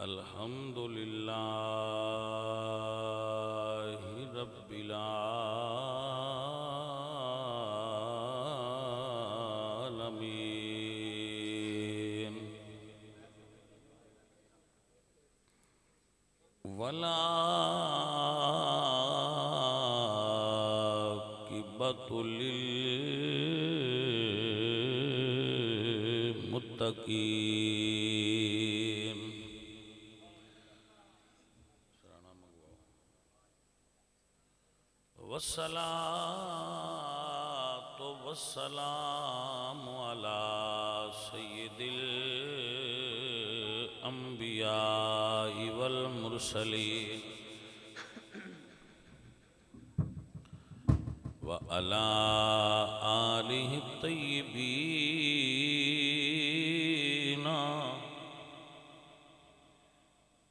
अल्हम्दुलिल्लाहि रब्बिल आलमीन वला आक़िबतुल मुत्तक़ीन। वस्सलातु वस्सलामु अला सय्यिदिल अंबियाइ वल मुरसलीन व अला आलिहि तय्यिबीन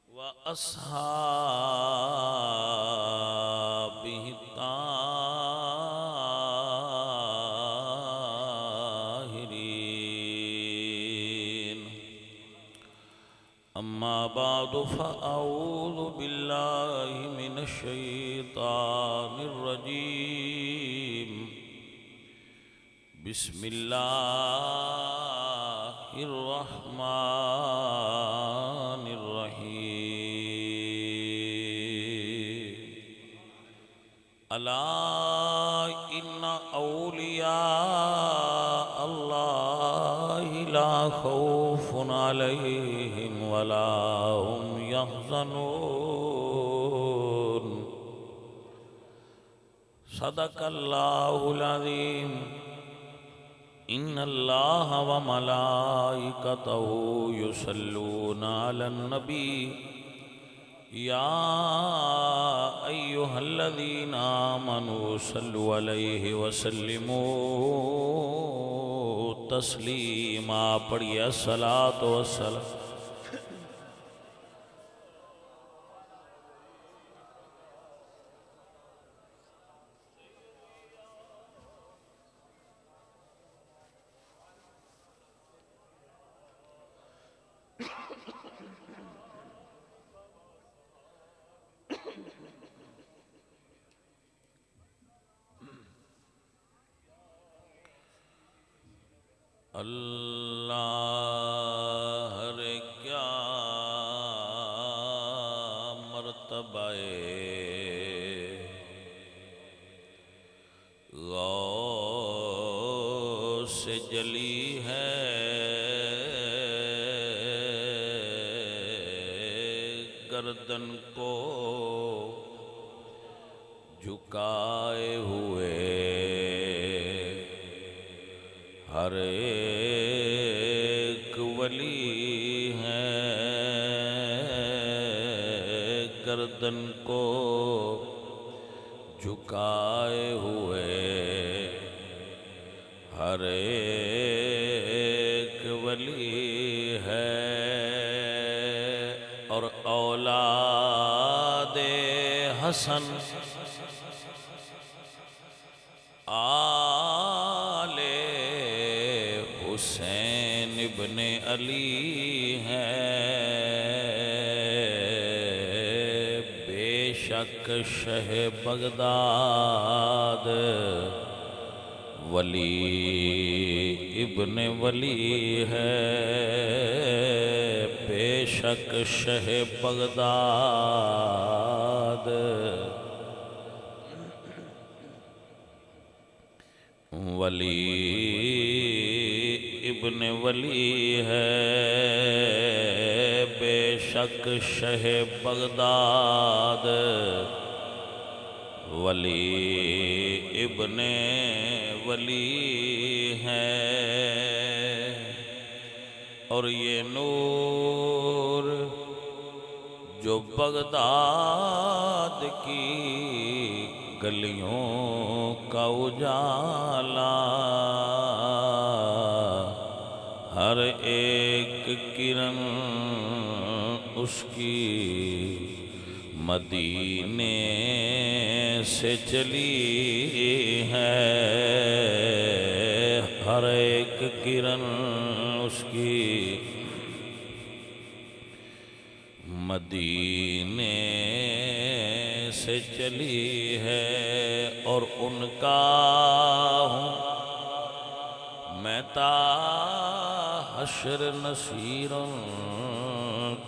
व अस्हाबिहि ताहिरीन। अम्मा बादु फ़अऊज़ु बिल्लाहि मिनश शैतानिर रजीम। बिस्मिल्लाहिर रहमानिर रहीम। अला इन्ना औलिया अल्लाहि ला खौफुन अलैहिम वला हुम यहज़नून। सदक़ल्लाहुल अज़ीम। इन्नल्लाहा व मलाइकतहु युसल्लूना अलन नबी या अय्युहल्लज़ीना आमनू सल्लु अलैहि वसल्लिमू तस्लीमा। पढ़िए अस्सलातु वस्सलाम। अल्लाह रे क्या मर्तबाए गौस से जली है। गर्दन को झुकाए हुए हर एक वली है। गर्दन को झुकाए हुए हर एक वली है। और औलादे हसन आले हुसैन इब्ने अली हैं। बेशक शह बगदाद वली इब्ने वली है। बेशक शह बगदाद वली इब्ने वली है। बेशक शह बगदाद वली इब्ने वली है। और ये नूर जो बगदाद की गलियों का उजाला हर एक किरण उसकी मदीने से चली है। हर एक किरण उसकी मदीने से चली है और उनका हूँ मैं ताहश्र नसीर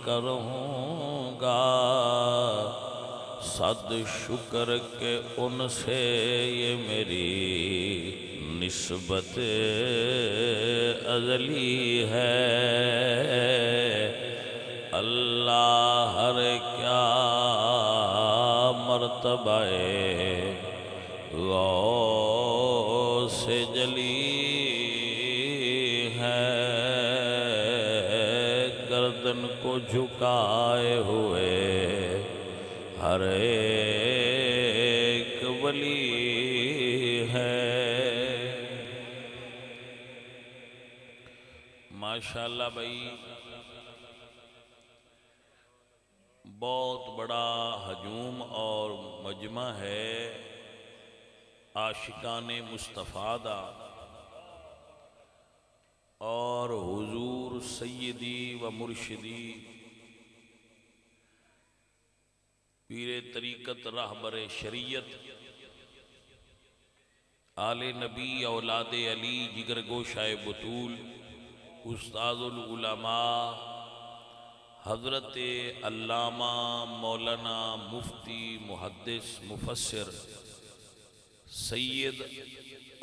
करूँगा। सद शुक्र के उनसे ये मेरी निस्बत अज़ली है। अल्लाह हर क्या मर्तबाए गौसे जली है। गर्दन को झुकाए हुए हर एक वली है। माशाल्लाह भाई, बहुत बड़ा हजूम और मजमा है आशिकाने मुस्तफ़ा दा और हुजूर सैयदी व मुर्शिदी पीरे तरीक़त रहबर शरीयत आले नबी औलादे अली जिगर गोशाए बतूल उस्ताजुल उलमा हज़रत अल्लामा मौलाना मुफ्ती मुहद्दिस मुफस्सिर सैयद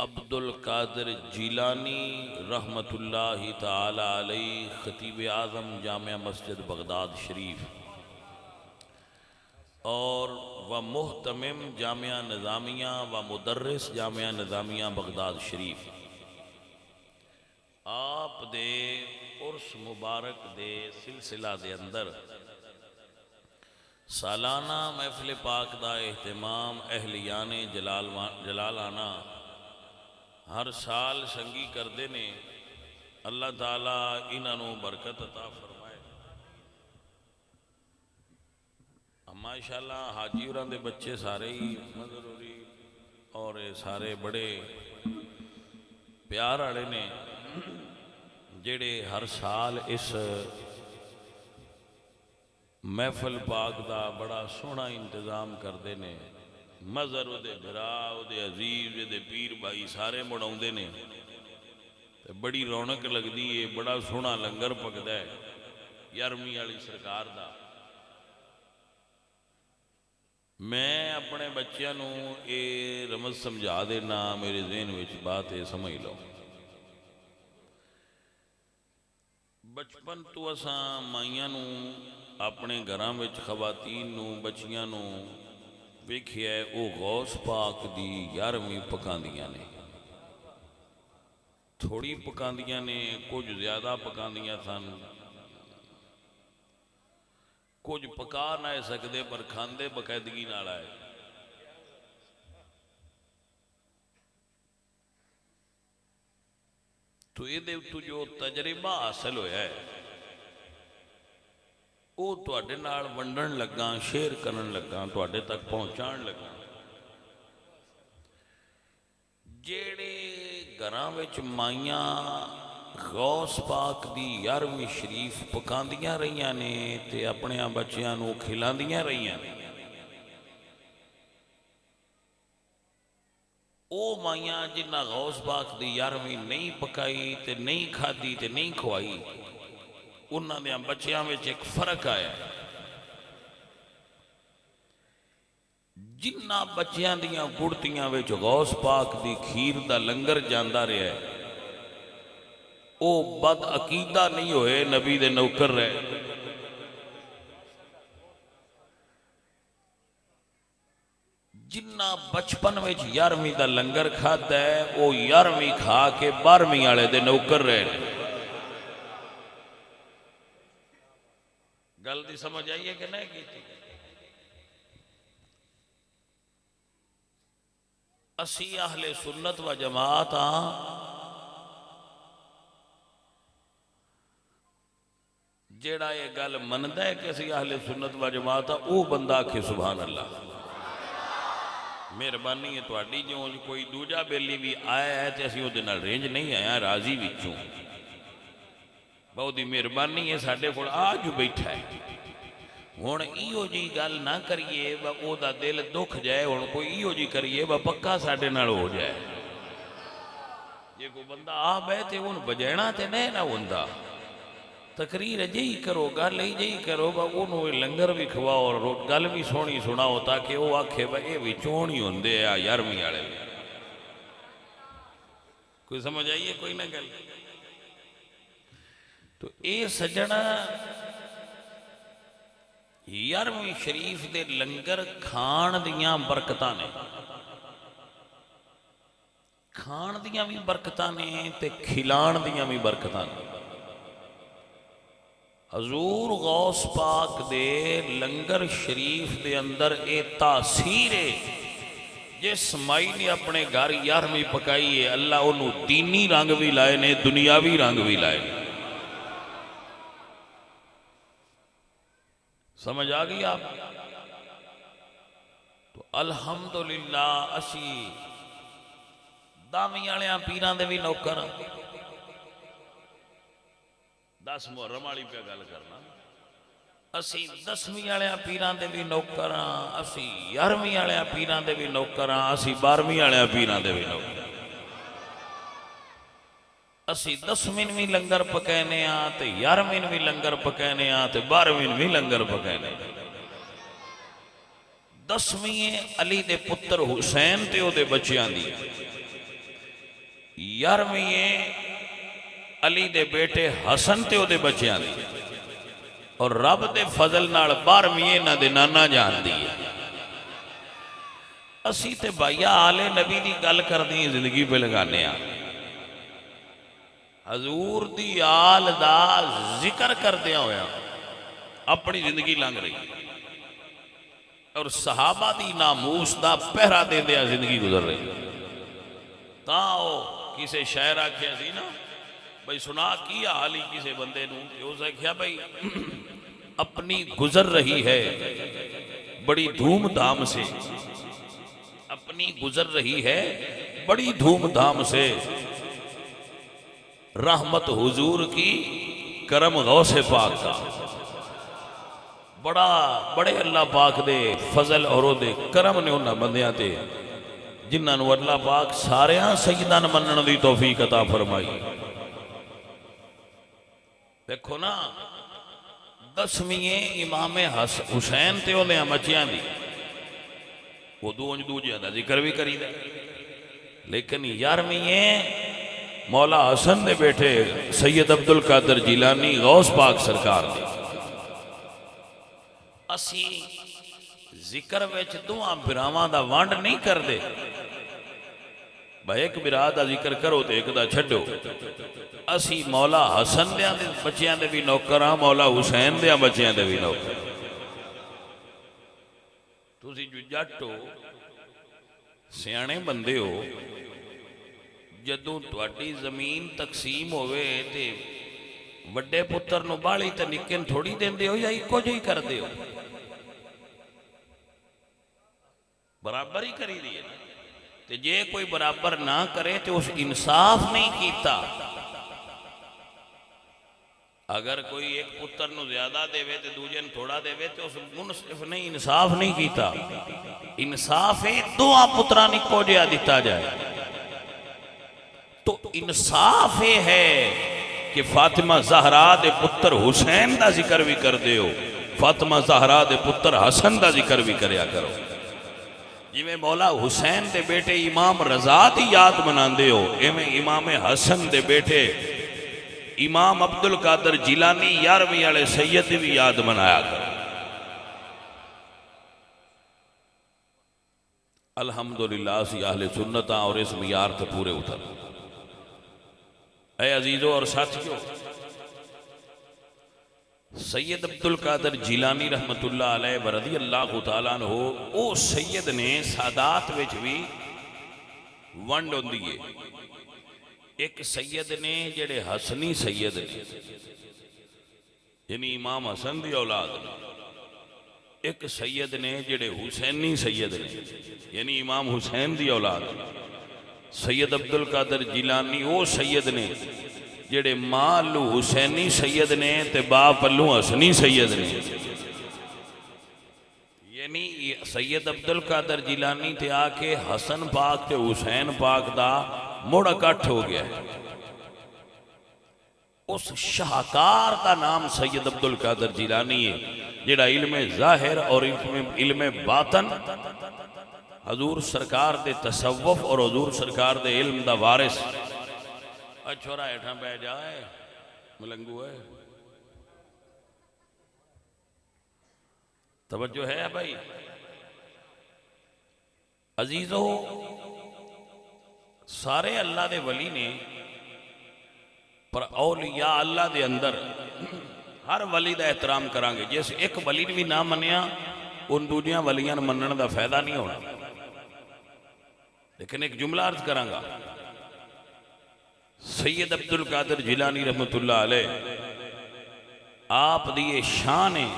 अब्दुल कादिर जीलानी रहमतुल्लाहि ताला अलैहि खतीब आज़म जामिया मस्जिद बगदाद शरीफ और व मुहतमिम जामिया निज़ामिया व मुदर्रिस जामिया निज़ामिया बगदाद शरीफ आप दे उर्स मुबारक दे सिलसिला दे अंदर सालाना महफिल पाक दा एहतमाम अहलियाने जलालाना हर साल संगी करते ने। अल्लाह ताला इन्हों बरकत अता फरमाए। माशाअल्लाह हाजी होरां दे बच्चे सारे ही मजरूरी और सारे बड़े प्यार वाले ने जेड़े हर साल इस महफिल पाक दा बड़ा सोहना इंतजाम करते ने। मजर उहदे भरा उहदे अजीज उहदे पीर भाई सारे मुड़ाउंदे ने ते बड़ी रौनक लगदी है। बड़ा सोहना लंगर पकदा है 11वीं वाली सरकार दा। मैं अपने बच्चों को ये रमज समझा देना, मेरे ज़हन में बात है समझ लो। बचपन तो असा माइया अपने घरों में खवातीन बच्चियां वेखिया वो गौस पाक दी 11वीं पकांदियां ने। थोड़ी पकांदियां ने, कुछ ज्यादा पकांदियां सन, कुछ पका ना सकते पर खांदे बकायदगी नाल आए। तो ये जो तजर्बा हासिल होया है वो तुहाडे नाल वंडन लगा, शेयर करन लगा, तुहाडे तक पहुँचाण लगा। जेड़े घरां विच माइयां गौस पाक दी 11वीं शरीफ पकांदियां रहियां ने ते अपने बच्चियां नूं खिलांदियां रहियां ने, वो माइयां जिन्ना गौस पाक दी 11वीं नहीं पकाई ते नहीं खाधी ते नहीं खुआई, उन्हां दे बच्चियां विच एक फर्क आया। जिन्ना बच्चियां दियां गुड़तियां विच गौस पाक दी खीर दा लंगर जांदा रहा है, वो बद अकीदा नहीं होए, नबी दे नौकर रहे। जिन्ना बचपन में 11वीं का लंगर खाता है वो 11वीं खा के 12वीं वाले दे नौकर रहे। गल दी समझ आई है कि नहीं की? असी अहले सुन्नत व जमात हाँ, जेड़ा ये गल मनदा है कि असी अहले सुन्नत व जमात हाँ, वो बंदा आखे सुभान अल्लाह। मेहरबानी है तुहाडी, जो कोई दूजा बेली भी आया है तो असीं उहदे नाल रेंज नहीं आया, राजी विचों बहुत ही मेहरबानी है साडे कोल आज बैठा है। हुण इहो जी गल ना करिए व ओहदा दिल दुख जाए, हुण कोई इहो जी करिए व पक्का साडे नाल हो जाए। जे कोई बंदा आ बह ते उन बजाना ते नहीं ना हुंदा, तकरीर अजही करो, गल अजही करो व उन्होंने लंगर भी खवाओ और गल भी सोहनी सुनाओ, ताकि वह आखे व ये विचों ही होंदे आ 11वीं वाले। कोई समझ आइए कोई ना गल। तो ये सज्जना 11वीं शरीफ दे लंगर खाण दियां बरकतां ने, खाण दियां भी बरकतां ने ते खिलाण दियां भी बरकतां ने। हजूर गौस पाक दे लंगर शरीफ दे अंदर ये तासीर है, जिस माई ने अपने घर 11वीं पकाई है, अल्लाह उन्होंने दीनी रंग भी लाए ने, दुनियावी रंग भी लाए। समझ आ गई आप? तो अल्हम्दुलिल्लाह असी दामी वाले पीरां दे भी नौकर, 10 मुहर्रम वाली पे गल करना, असी 10वीं वाले पीरां दे भी नौकर हाँ, असी 11वीं वाले पीरां दे भी नौकर हाँ, असी 12वीं वाले पीरां दे भी नौकर, असी 10वीं भी लंगर पकाने हाँ ते 11वीं भी लंगर पकाने हाँ ते 12वीं भी लंगर पकाने। 10वीं अली दे पुत्र हुसैन ते ओदे बच्चियां दी, 11वीं अली दे बेटे हसन ते ओदे बच्चियां दी, और रब दे फजल नाल 12वीं इन्हां दे नाना जान दी है। असी ते भाईया आले नबी दी गल करदी जिंदगी पे लगाने आ, हजूर दी आल दा जिक्र करदे होया अपनी जिंदगी लंघ रही, और सहाबा दी नामूस दा पहरा देंदे जिंदगी गुजर रही। तां ओ किसे शायर आख्या सी ना भाई सुना की हाल ही किसी बंदे नूं, उस आख्या भाई अपनी गुजर रही है बड़ी धूमधाम से, अपनी गुजर रही है बड़ी धूमधाम से, रहमत हुजूर की करम गौसे पाक का, बड़ा बड़े अल्लाह पाक दे फजल और ओदे करम ने उन्हां बंदियां ते जिन्हां नूं अल्लाह पाक सारियां सैयदां मनण दी तौफीक अता फरमाई। देखो ना 10वीं इमाम हुसैन ते उन्हें बच्चियां दी, उदू उंज दूजियां दा जिक्र भी करीदा, लेकिन 11वीं मौला हसन दे बेटे सैयद अब्दुल कादर जिलानी गौस पाक सरकार दे। असी जिक्र विच दोवां बिरावां दा वंड नहीं करदे, भाई एक बिरा दा जिक्र करो तो एक दा छड्डो। असी मौला हसन दे बच्चियां दे भी नौकर हाँ, मौला हुसैन दे बच्चियां दे भी नौकर। तुसी जो जट हो, सियाणे बंदे हो, जदों तुहाडी जमीन तकसीम होवे ते वड्डे पुत्र नूं बाली ते निक्के नूं थोड़ी देंदे हो, या इक्को जिही करदे हो? बराबर ही करी दी है। ते जे कोई बराबर ना करे तो उस इंसाफ नहीं कीता। अगर कोई एक पुत्र नूं ज्यादा देवे तो दूजे नूं थोड़ा देवे तो उस मुनसिफ नहीं, इंसाफ नहीं कीता। इंसाफ है दोवां पुत्रां नूं इक्को जिहा दिता जाए। तो इंसाफ ये है कि फातिमा ज़हरा दे पुत्र हुसैन का जिक्र भी कर दे हो, फातिमा ज़हरा दे पुत्र हसन का जिक्र भी करया करो। जिवें मौला हुसैन दे बेटे इमाम रजा की याद मनाते हो, इवें इमाम हसन दे बेटे इमाम अब्दुल कादर जिलानी 11वीं वाले सैयद की भी याद मनाया करो। अल्हम्दुलिल्लाह असी अहले सुन्नत और इस मियार से पूरे उतर। ऐ अजीजों और साथियों, सैयद अब्दुल कादर जिलानी रहमतुल्लाह अलैह व रज़ियल्लाहु तआला अन्हु ओ सैयद ने सादात विच भी वंड होंदी है। एक सैयद ने जेड़े हसनी सैयद ने, यानी इमाम हसन की औलाद, एक सैयद ने जेड़े हुसैनी सैयद ने, यानी इमाम हुसैन दी औलाद, सैयद अब्दुल कादर जिलानी वो सैयद ने जेड़े मां अल्लू हुसैनी सैयद ने ते बाप अल्लू हसनी सैयद ने। यानी सैयद अब्दुल कादर जिलानी ते आके हसन पाक ते हुसैन पाक दा मुड़ इकट्ठ हो गया। उस शाहकार का नाम सैयद अब्दुल कादर जिलानी है, जेड़ा इल्मे जाहिर और इल्मे बातन हजूर सरकार दे तसव्वुफ और हजूर सरकार दे इल्म दा वारिस। छोरा हेठा बह जाए मलंगू है, तवज्जो है भाई। अजीजो, सारे अल्लाह दे वली ने, पर औलिया अल्लाह दे अंदर हर वली का एहतराम करांगे। जिस एक वली ने भी ना मनिया उन दूजिया वलियां मनने का फायदा नहीं होना। लेकिन एक जुमला अर्ज करांगा, सैयद अब्दुल कादर जिलानी रहमतुल्लाह अलैह आप दी ये शान है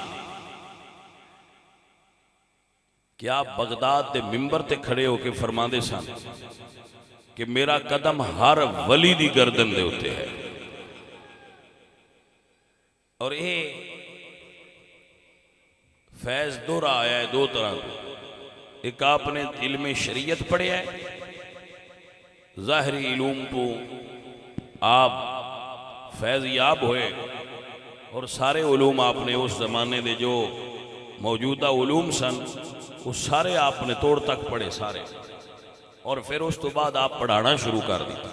कि आप बगदाद के मिंबर ते खड़े होके फरमाते सन कि मेरा कदम हर वली दी गर्दन दे उत्ते है। और ये फैज दोहरा आया है दो तरह का। एक आपने इल्मे शरीयत पढ़िया है, ज़ाहिरी इलूम तो आप फैज याब हुए, और सारे उलूम आपने उस ज़माने दे जो मौजूदा उलूम सन वो सारे आपने तोड़ तक पढ़े सारे, और फिर उस तो बाद आप पढ़ाना शुरू कर दिया।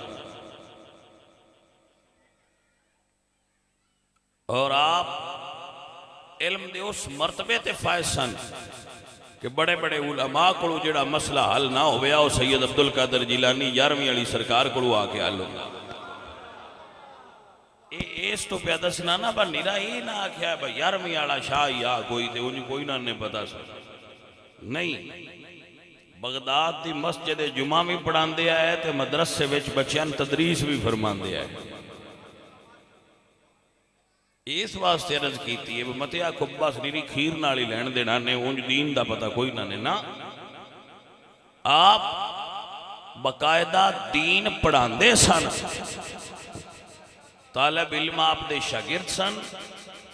और आप इल्म दे उस मरतबे ते फायज सन कि बड़े बड़े उलमा को जेड़ा मसला हल ना होया वो सैयद अब्दुल कादर जिलानी 11वीं वाली सरकार को आके हल होगा। इस तो प्या दसना ना, पर निरा ये ना आख्या भाई 11वीं वाला शाह या कोई ते उन्हें कोई ना ने पता नहीं। बगदाद की मस्जिद जुमा भी पढ़ाते आए तो मदरसे विच बच्चों तदरीस भी फरमाते आए। इस वास्ते अर्ज की है मतिया खुब्बा सरीरी खीर नाल ही लैन देना ने, उंज दीन का पता कोई ना ने ना। आप बकायदा दीन पढ़ाते सन, तालब इल्म आप दे शागिर्द सन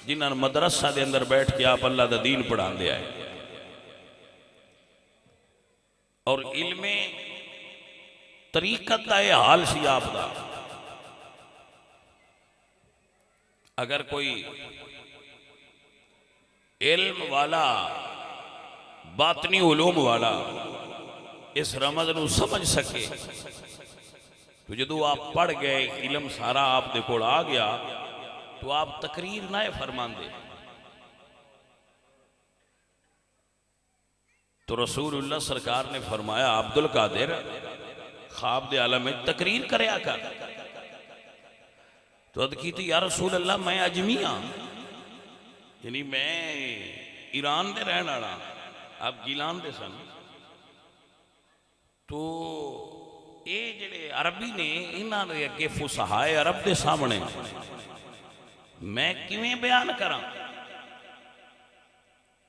जिन्होंने मदरसा के अंदर बैठ के आप अल्लाह का दीन पढ़ाते आए। और इल्मे तरीकत का यह हाल सी आपका। अगर कोई इल्म वाला बातनी उलूम वाला इस रमज को समझ सके तो जो आप पढ़ गए इल्म सारा आप दे कोल आ गया तो आप तकरीर ना फरमांदे। तो रसूलुल्लाह सरकार ने फरमाया अब्दुल कादिर ख्वाब दे आलम में तकरीर करया कर। तो अद की थी या रसूल अल्लाह मैं अजमी हाँ, यानी मैं ईरान दे रहने वाला, आप गिलान दे सन। तो ये जेड़े अरबी ने इन्होंने अगे फुसहाए अरब के सामने मैं किवें बयान करा,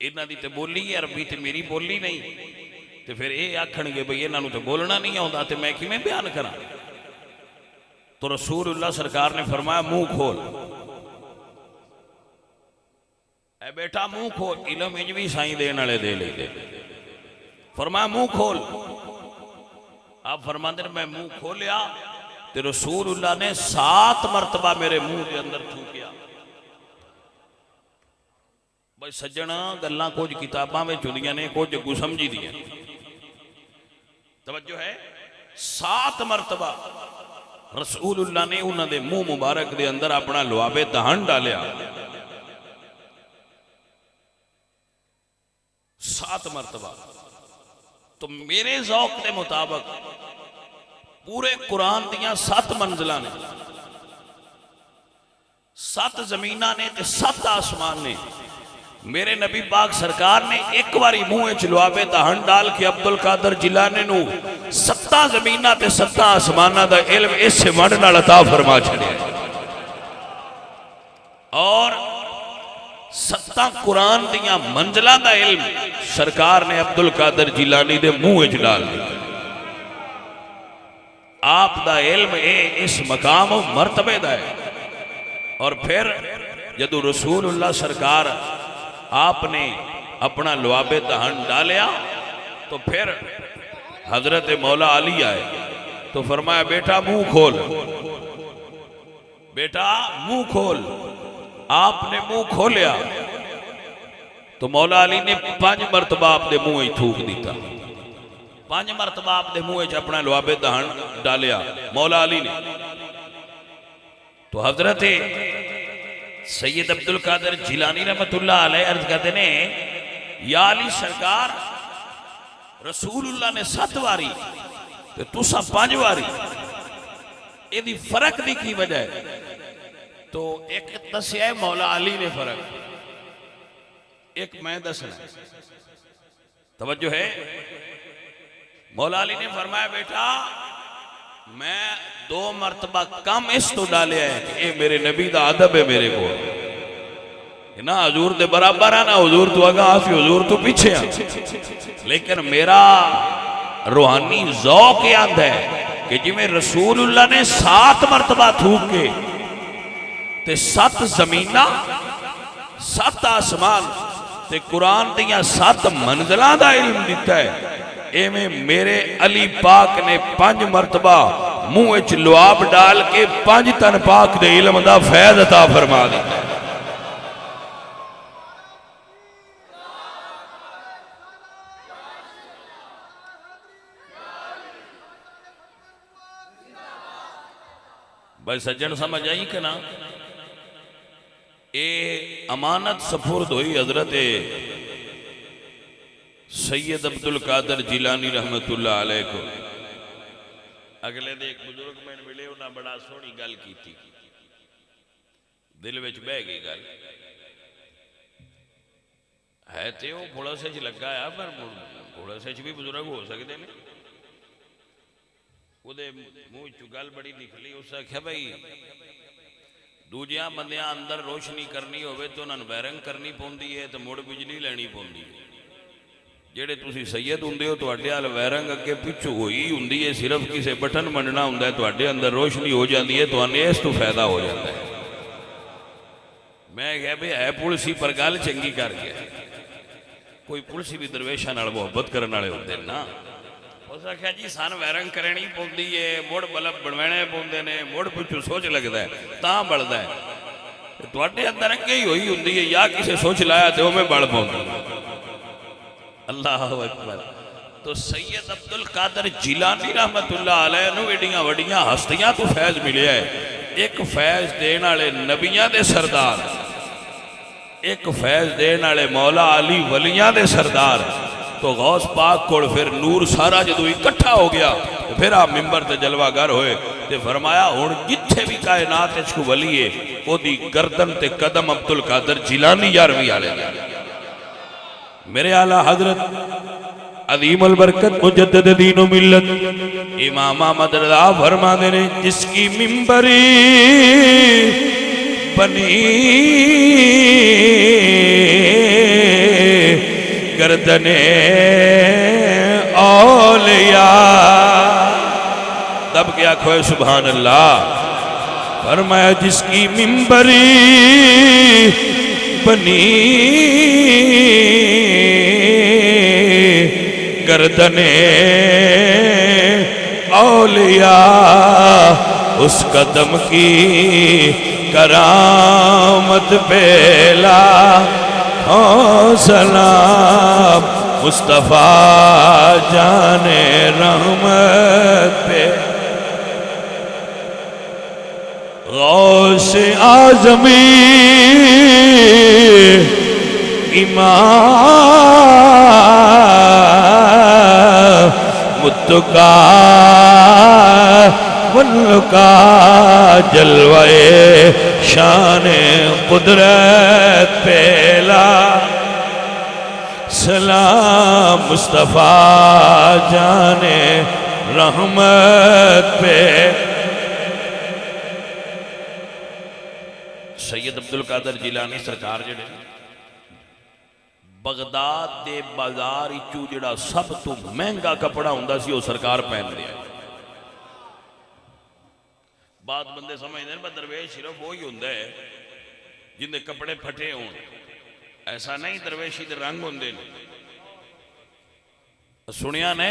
इन्हों की तो बोली है अरबी तो मेरी बोली नहीं, तो फिर ये आखणगे भाई इन्हों तो बोलना नहीं आता तो मैं किवें बयान करा। तो रसूलुल्लाह सरकार ने फरमाया मुंह खोल, ए बेटा मुंह खोल। इलम इंज भी साई देने वाले दे लेते। फरमाया मुंह खोल। आप फरमाते मैं मुंह खोलिया तो रसूलुल्लाह ने 7 मरतबा मेरे मुंह के अंदर थूकिया। भाई सज्जन गल्लां कुछ किताबां में चुनियां ने, कुछ अगू समझी दियां। तवज्जो है, 7 मरतबा रसूलुल्लाह ने उन्होंने मुंह मुबारक के अंदर अपना लुआबे दहन डालिया। 7 मरतबा। तो मेरे ज़ौक के मुताबिक पूरे कुरान दियां 7 मंजिलां ने, 7 जमीनां ने ते 7 आसमान ने। मेरे नबी पाक सरकार ने एक बारी मुंह च लुआबे दहन डाल के अब्दुल कादर जिलानी नू 7 जमीनां ते 7 आसमानां दा इल्म इस वंड नाल अता फरमा छड़िया। और 7 सत्ता कुरान दियां मंजिलां दा इल्म सरकार ने अब्दुल कादर जिलानी दे मुंह विच डाल दिया। आप दा इल्म इस मकाम मरतबे दा है। और फिर जदों रसूलुल्लाह सरकार आपने अपना लुआबे दहन डालिया तो फिर हजरत मौला अली आए तो फरमाया बेटा मुंह खोल, बेटा मुंह खोल। आपने मुंह खोलिया तो मौला अली ने 5 मरतबा आपके मुंह में थूक दिता। 5 मरतबा आपके मुंह में अपना लुआबे दहन डालिया मौला अली ने। तो हजरत सैयद अब्दुल कादर जिलानी रहमतुल्लाह अलैह अर्ज करते ने या अली सरकार रसूलुल्लाह ने 7 वारी ते तुसा 5 वारी, यदि फर्क दी की वजह है? तो एक दसिया है मौला अली ने फर्क, एक मैं दसना। तवज्जो है। मौला अली ने फरमाया बेटा मैं 2 मरतबा कम इस तो डाले है कि ये मेरे नबी का अदब है मेरे को ना हजूर दे बराबर है ना हजूर तो अगा आफी हजूर तो पीछे आ, लेकिन मेरा रूहानी ज़ौक़ याद है कि जिमें रसूलुल्लाह ने 7 मरतबा थूक के ते 7 ज़मीना 7 आसमान ते कुरान दियां 7 मंजिलां दा इल्म दिता है। एवें मेरे अली पाक ने 5 मरतबा मुंह विच लुआब डाल के 5 तन पाक दे इल्म दा फैज़ अता फरमा दिता है। भाई सज्जन समझ आई कि ना? ये अमानत सफुर्द हुई हजरत सैयद अब्दुल कादर जिलानी रहमतुल्लाह अलैह को। अगले दे एक बुजुर्ग मैंने मिले उन्हें बड़ा सोहनी गल की थी, दिल विच बह गई गल है तो वह पुलिस लगा है पर पुलिस भी बुजुर्ग हो सकते हैं। ਉਹਦੇ ਮੂੰਹ ਚੋਂ ਗੱਲ ਬੜੀ ਨਿਕਲੀ। ਉਸ ਆਖਿਆ ਭਾਈ ਦੂਜਿਆਂ ਬੰਦਿਆਂ ਅੰਦਰ ਰੋਸ਼ਨੀ ਕਰਨੀ ਹੋਵੇ ਤਾਂ ਉਹਨਾਂ ਨੂੰ ਵਾਇਰਿੰਗ ਕਰਨੀ ਪੈਂਦੀ ਹੈ ਤੇ ਮੁੜ ਬਿਜਲੀ ਲੈਣੀ ਪੈਂਦੀ ਹੈ। ਜਿਹੜੇ ਤੁਸੀਂ ਸੈਯਦ ਹੁੰਦੇ ਹੋ ਤੁਹਾਡੇ ਹਾਲ ਵਾਇਰਿੰਗ ਅੱਗੇ ਪਿੱਛੋਂ ਹੋਈ ਹੁੰਦੀ ਹੈ, ਸਿਰਫ ਕਿਸੇ ਬਟਨ ਮੰਨਣਾ ਹੁੰਦਾ ਹੈ, ਤੁਹਾਡੇ ਅੰਦਰ ਰੋਸ਼ਨੀ ਹੋ ਜਾਂਦੀ ਹੈ, ਤੁਹਾਨੂੰ ਇਸ ਤੋਂ ਫਾਇਦਾ ਹੋ ਜਾਂਦਾ ਹੈ। ਮੈਂ ਕਿਹਾ ਵੀ ਹੈ ਪੁਲਿਸੀ ਪਰ ਗੱਲ ਚੰਗੀ ਕਰ ਗਿਆ। ਕੋਈ ਪੁਲਿਸੀ ਵੀ ਦਰਵੇਸ਼ਾਂ ਨਾਲ ਮੁਹੱਬਤ ਕਰਨ ਵਾਲੇ ਹੁੰਦੇ ਨਾ। उस आख्या जी सन वायरिंग करनी पौंदी है, मुड़ बल्ब बनवाने पौंदे ने, मुड़ पिछू सोच लगता है तां बलदा है। तुहाडे अंदर अगे ही होई हुंदी है या किसी सोच लाया तो उमें बल पौंदा। अल्लाह अकबर। तो सैयद अब्दुल कादर जिलानी रहमतुल्लाह अलैह नूं एडियां वड्डियां हस्तियां तो फैज़ मिलिया है। एक फैज़ देण वाले नबियां दे सरदार, एक फैज़ देण वाले मौला अली वलियां दे सरदार। तो गौस पाक को फिर नूर सारा जो इकट्ठा हो गया तो फिर आप मिंबर ते जलवागर होए ते फरमाया हुण जिथे भी कायनात को वली है ओदी गर्दन ते कदम अब्दुल कादर जिलानी 11वीं वाले मेरे आला हजरत अजीम अल बरकत मुजद्दिद दीन व मिल्लत इमाम अहमद रज़ा फरमाते ने जिसकी मिंबरी बनी गर्दने औलिया। तब क्या खोए सुभान अल्लाह। फरमाया जिसकी मिंबरी बनी गर्दने औलिया उस कदम की करामत बेला सलाम मुस्तफा जाने रहमत पे गौस आज़मी इमाम मुत्तका मुल्का जलवाए शान कुदरत पेला सलाम मुस्तफा जाने रहमत पे। सैयद अब्दुल कादर जिलानी सरकार जेडे बगदाद के बाजार चू जिहड़ा सब तो महंगा कपड़ा हुंदा सी वो सरकार पहन रहा है। बात बंदे समझते हैं दरवेश सिर्फ वही हुंदा है जिंदे कपड़े फटे हों। ऐसा नहीं, दरवेशी दे रंग होंदे ने। सुनिया ने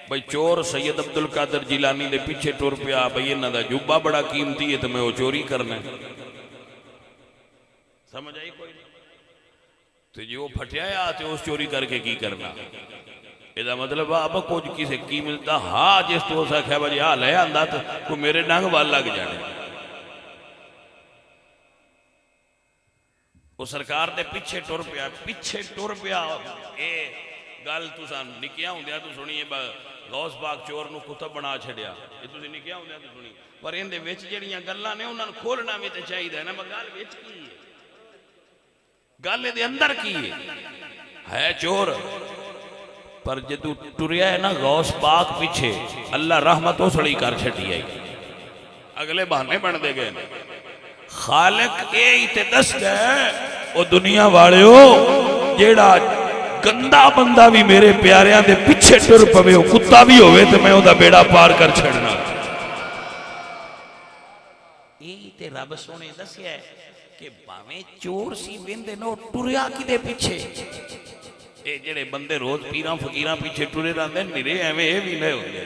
भाई चोर सैयद अब्दुल कादर जिलानी दे पीछे टुर पिया, भाई इन्हां दा जुब्बा बड़ा कीमती है तो मैं वो चोरी करना है। समझ आई कोई? तो जो फटिया आ तो उस चोरी करके की करना? ਇਹਦਾ मतलब अब कुछ किसी की मिलता हाँ जिस तो आख्या भाजी आ ले आंदा तो कोई मेरे डंग वाल लग जाने। वो सरकार दे पीछे टुर पिया। ये गल तुसा निकिया होंदिया तो सुनी है, गौस पाक चोर नूं कुतब बना छड़िया, ये तुसीं निकिया होंदिया तो सुनी। पर इहदे विच जिहड़ियां गल्लां ने उन्हां नूं खोलना भी तो चाहिए ना। गल विच की है, गल इहदे अंदर की है चोर। पर जदू टुरिया है ना गौस पाक पीछे, अल्लाह रहमत उसली कर छड़ी आई, अगले बहाने बनते गए। खालिक ये दस ओ दुनिया वालियो, जेड़ा गंदा बंदा भी मेरे प्यारियां दे पीछे टुर पवे, कुत्ता भी होवे तो मैं ओदा बेड़ा पार कर छड़ना। ये रब सोने दसिया कि भावें चोर सी वेंदे नो टुरिया किदे पीछे। ये जेड़े बंदे रोज पीरां फकीरां पीछे टुरे रहंदे निरे एवें ये भी नहीं होंदे।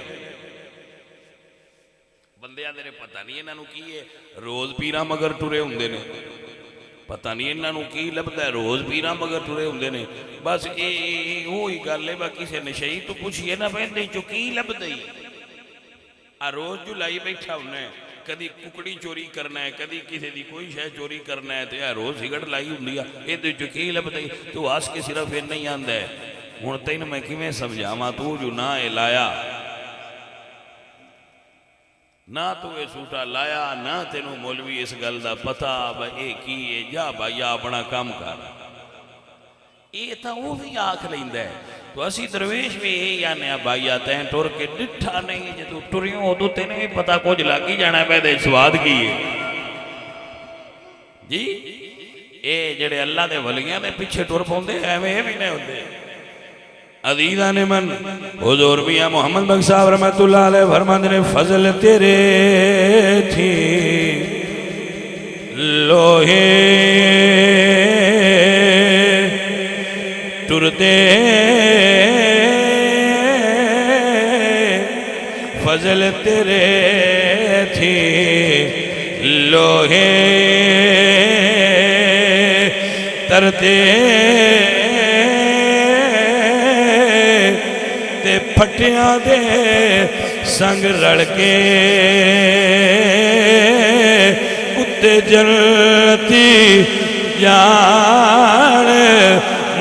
बंदे आंदे ने पता नहीं इन्हां नूं की है, रोज पीरां मगर टुरे हुंदे ने। पता नहीं इन्हां नूं की लभदा है, रोज पीरां मगर टुरे हुंदे ने। बस ये वही गल है। बाकी किसी नशई तो पूछिए ना बंदे चो की लभदा ही आ रोज जो लाई बैठा हुन्ना है। कदी कुकड़ी चोरी करना है, कदी किसी की कोई शह चोरी करना है, तो यह रोज सिगरेट लाई होंगी है। ये जो की लभदा तू हस के सिर्फ इन्ना ही आंदा है। हुण तैनूं मैं किवें समझावां, तू जो ना ये लाया ना तू ये सूटा लाया ना तेनों मौलवी इस गल का पता भाई ये की है, जा भाई अपना काम कर। ये तो वो भी आख लेंदा है। तो असी दरवेश भी यही आने भाई तैं टुर के डिठा नहीं, जो तू टुरियों उदो तेन भी पता कुछ लग ही जाना पे स्वाद की है जी। ये जेड़े अल्लाह के वलियां ने पीछे टुर पाउंदे एवें भी नहीं होंदे। अजीज़ा ने मन हुजूर मियां मोहम्मद बख्श साहब रहमतुल्लाह अलैह फरमाते ने, फजल तेरे थी लोहे टुरदे, फजल तेरे थी लोहे तरते, ते फटिया दे संग रल के कुत्ते जन्नती जान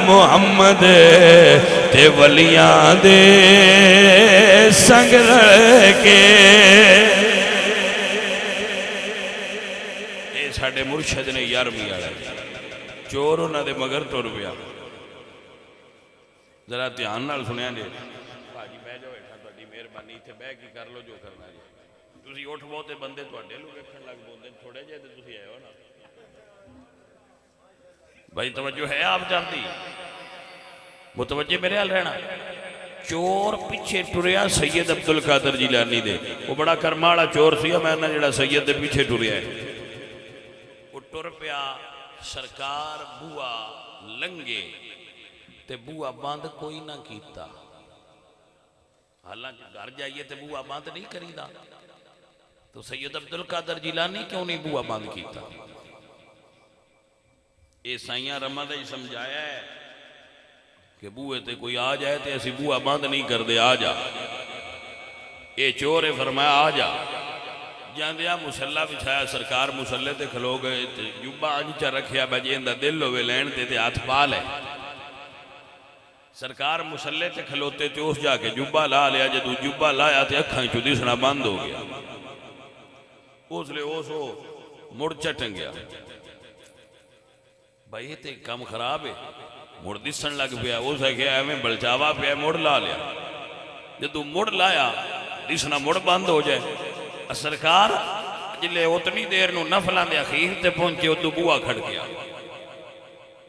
मुहम्मद ते वलियां दे संग रल के। ये साडे मुर्शद ने 11वीं वाला चोर उन्हां दे मगर टुर पिया। जरा ध्यान नाल सुनिया जे भाजी बह जाओ हेठा, तुहाडी मेहरबानी, इत्थे बह के कर लो जो करना जी। तुसीं उठ बहुते बंदे तुहाडे लू वेखण लग पौंदे थोड़े जे, तुसीं आए हो ना भाई, तवज्जो है आप जानती, मुतवज्जे मेरे हाल रहना। चोर पिछे टुरिया सैयद अब्दुल कादर जिलानी दे, वो बड़ा कर्मा वाला चोर सी। मैं ना जेड़ा सैयद दे पीछे टुरिया है, वो टुर पिया। सरकार बुआ लंघे ते बुआ बंद कोई ना कीता। हालांकि घर जाइए तो बुआ बंद नहीं करीदा, तो सैयद अब्दुल कादर जिलानी क्यों नहीं बुआ बंद कीता? ये साइया रमा ने समझाया है कि बूहे ते कोई आ जाए तो असी बूहा बंद नहीं करते, आ जा। ये चोर है, फरमाया आ जा। जांदिया मुसल्ला बिछाया, सरकार मुसल्ले ते खलो गए, जुब्बा अंज च रखिया बजे इंदा दिल होवे लैन ते हाथ पा ले। सरकार मुसल्ले ते खलोते ते उस जाके जुब्बा ला लिया। जदू जुब्बा लाया तो अखां चों दिसना बंद हो गया। उसले उस मुड़ झटन गया, भाई ये तो काम खराब है। मुड़ दिसन लग पिया, उस आख्या एवं बलचावा पिया, मुड़ ला लिया। जदू मुड़ लाया दिसना मुड़ बंद हो जाए। सरकार जिले उतनी देर नफलों के अखीर से पहुंचे, उदू बूहा खड़ गया।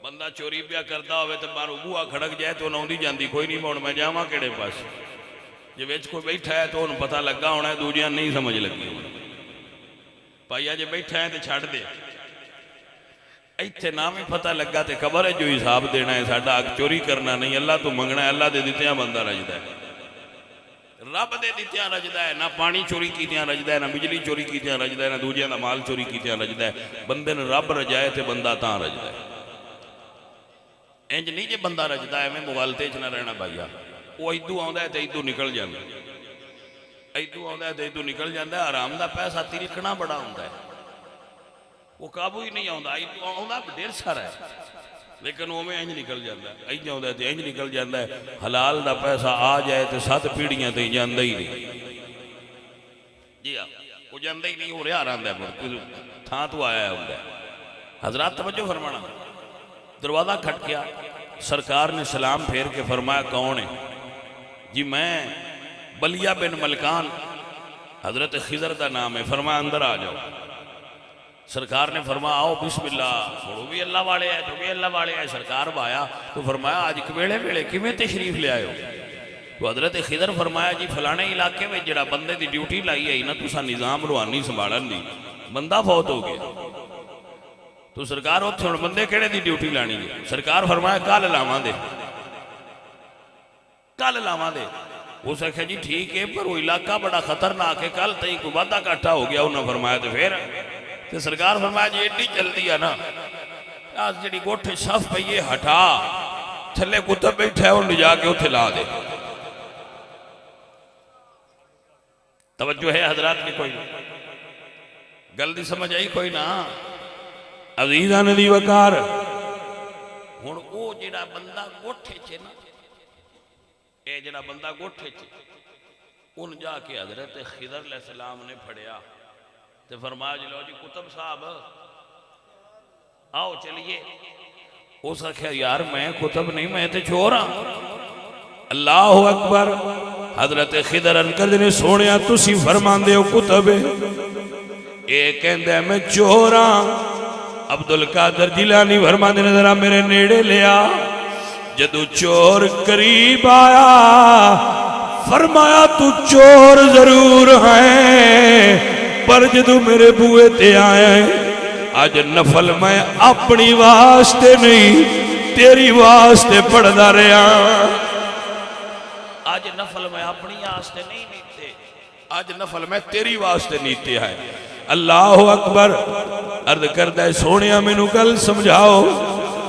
बंदा चोरी पिया करता हो तो बाहरों बूहा खड़क जाए तो आँदी जाती कोई नहीं, हुण मैं जावां किहड़े पास। जे विच कोई बैठा है तो उन्हें पता लगा होना, दूजियां नहीं समझ लगी होनी। भाई अजे बैठा है तो छड़ दे, इत्थे ना भी पता लगा तो खबर है जो हिसाब देना है। साडा हक चोरी करना नहीं, अल्लाह तो मंगना है। अल्लाह दे दित्तियां बंदा रजदा है, रब दे दित्तियां रजदा है। ना पानी चोरी कीतियां रजदा है, ना बिजली चोरी कीतियां रजदा है, ना दूजियां दा माल चोरी कीतियां रजदा है। बंदे ने रब रजाए तो बंदा तां रजदा है। इंज नहीं जे बंदा रजदा एवें मुगालते च ना रहना भाईया। वो इदू आउंदा है तो इदू निकल जांदा, इदू आउंदा है तो इदू निकल जांदा। हराम दा पैसा तिरकना बड़ा हुंदा है, वो काबू ही नहीं आउंदा। इदू आउंदा ढेर सारा है, लेकिन उवें इंज निकल जाता है। इंज आउंदा तो इंज निकल जाता है। हलाल दा पैसा आ जाए तो 7 पीढ़ियां तो जांदा ही नहीं। जी हाँ, वो जांदा ही नहीं, हो रहा रहा थां तो आया होंगे। हजरात तवज्जो फरमाना। दरवाज़ा खटकिया, सरकार ने सलाम फेर के फरमाया कौन है जी? मैं बलिया बिन मलकान, हजरत खिजर का नाम है। फरमाया अंदर आ जाओ। सरकार ने फरमाया आओ बिस्मिल्लाह, थोड़ो भी अल्लाह वाले है, तो भी अल्लाह वाले है। सरकार आया तो फरमाया आज वेले वेले किमें तशरीफ ले आयो? तो हजरत खिदर फरमाया जी फलाने इलाके में जरा बंदे की ड्यूटी लाई है ना तुसा निज़ाम रूहानी संभालन दी, बंदा फौत हो गया। तो सरकार उत्थे हुण बंदे किहड़े दी ड्यूटी लानी है? सरकार फरमाया कल लावां दे, कल लावां दे। उस आख्या जी ठीक है, पर वो इलाका बड़ा खतरनाक है, कल तई कोई वादा घाटा हो गया। उन्हें फरमाया तो फिर तो सरकार फरमाया जी एडी चलती है ना, आज जी गोठे सफ पई है हटा, थले कुत्ता बैठा है उन्हें जाके उत्थे ला दे। तवज्जो है हजरात की? कोई गल दी समझ आई कोई ना? अजीज़ा नदी वकार हुण वो जिहड़ा बंदा गोठे च ना, ये जिहड़ा बंदा गोठे च उन जाके हजरत खिदर अलैहिस्सलाम ने फड़िया तो फरमाया जी लो जी कुतुब साहब आओ चलिए। उस आख्या यार मैं कुतुब नहीं, मैं तो चोर हाँ। अल्लाह अकबर। हजरत खिदर अनकद ने सोने तुसी फरमांदे हो कुतुब है, ये कहंदा मैं चोर हाँ। अब्दुल कादर जिलानी फरमांदे ने जरा मेरे नेड़े लिया। जदों चोर करीब आया फरमाया तू चोर जरूर है, पर जदों मेरे बूहे ते आया है अज नफल मैं अपनी वास्ते नहीं तेरी वास्ते पढ़दा रहा। आज नफल मैं अपनी वास्ते नहीं नीते, आज नफल मैं तेरी वास्ते नीते है। अल्लाह अकबर। अर्ज करदा है सोने मैनू गल समझाओ।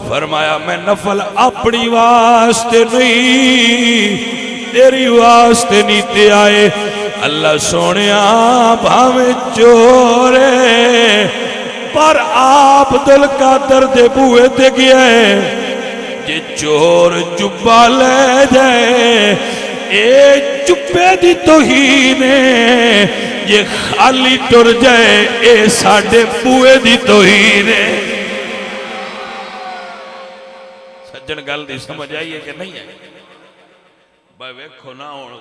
फरमाया मैं नफल अपनी वास्ते नहीं तेरी वास्ते नीते आए। अल्लाह सोने भावे चोरे पर आप दिल का दर्द बूहे ते गया है। जे चोर जुब्बा ले जाए ए चुप्पे दी तौहीन है, जे खाली टुर जाए ए साडे बूहे दी तौहीन है। सज्जन गल दी समझ आई है कि नहीं है? भाई वेखो ना हुण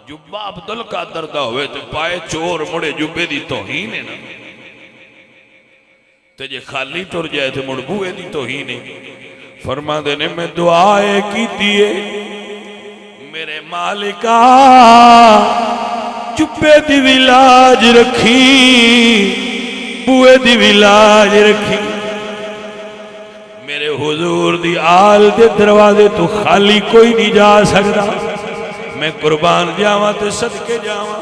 जुब्बा अब्दुल कादर दा होवे ते पाए चोर मुड़े जुब्बे दी तौहीन है ना, ते जे खाली टुर जाए तो मुड़ बूहे दी तौहीन है। फरमांदे ने मैं दुआए कीती है मेरे मालिका जुब्बे दी भी लाज रखी बूहे दी भी लाज रखी। मेरे हुजूर दी आल दे दरवाजे तो खाली कोई नहीं जा सकता। मैं कुर्बान जावा तो सदके जावा।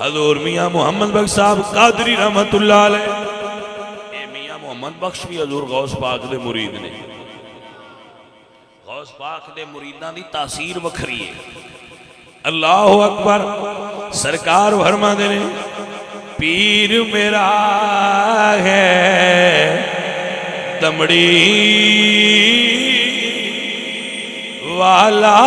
हजूर मियाँ मोहम्मद बख्श साहब कादरी रहमतुल्लाह अलैह, मियाँ मोहम्मद बख्श भी हजूर गौस पाक दे मुरीद ने। गौस पाक दे मुरीदां दी तासीर वखरी है। अल्लाह अकबर। सरकार फरमांदे ने पीर मेरा है दमड़ी वाला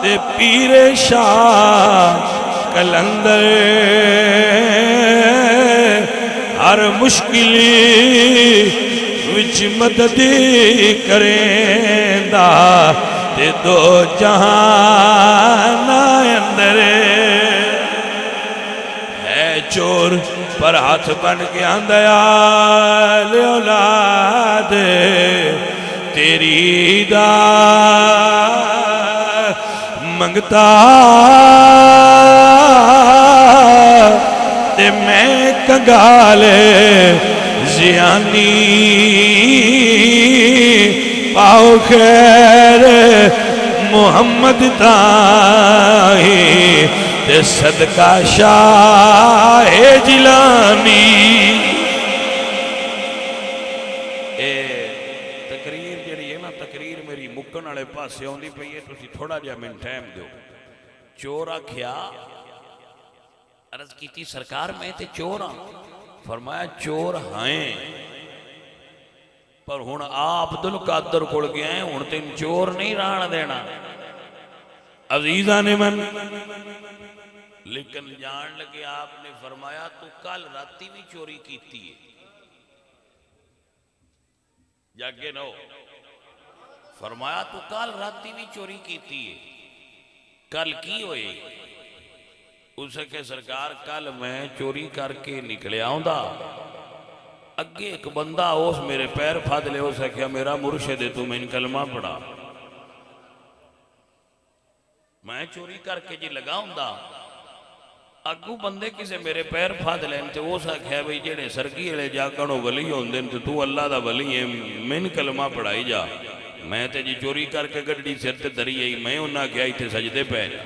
ते पीरे शाह कलंदर हर मुश्किल विच मदद करेंदा ते दो जहान अंदर है चोर पर हाथ बन के आंदा औलाद तेरी दा मंगता ते मैं कंगाले जियानी पाओ खैर मुहम्मद ताही ते सदका शाह जिलानी। तकरीर जी है ना, तकरीर मेरी मुक्कन वाले पासे आउंदी पई है, तुसीं थोड़ा जिहा मैनूं टाइम दो। चोर आख्या, अर्ज की सरकार मैं ते चोर हाँ। फरमाया चोर हैं पर हुण आप अब्दुल कादर कोल गया है, हुण तेन चोर नहीं रहन देना अजीजा ने मन। लेकिन जान लगे आपने फरमाया तू कल राती भी चोरी की है, जागे नो। फरमाया तू कल राती भी चोरी की है, कल की होए? उसके सरकार कल मैं चोरी करके निकले आउंदा, अगे एक बंदा उस मेरे पैर फद ले, उस आख्या मेरा मुर्शिद है तू मैनूं कलमा पढ़ा। मैं चोरी करके जी लगा हुंदा, अगू बंदे किसे मेरे पैर फद लैन ते उस आख्या बई जेड़े सरगी वाले जागणों वली होंदे ने, तू अल्लाह दा वली है, मैनूं कलमा पढ़ाई जा। मैं ते जी चोरी करके गड्डी सिर ते धरी आई, मैं उन्हें आख्या इत्थे सजदे पै जा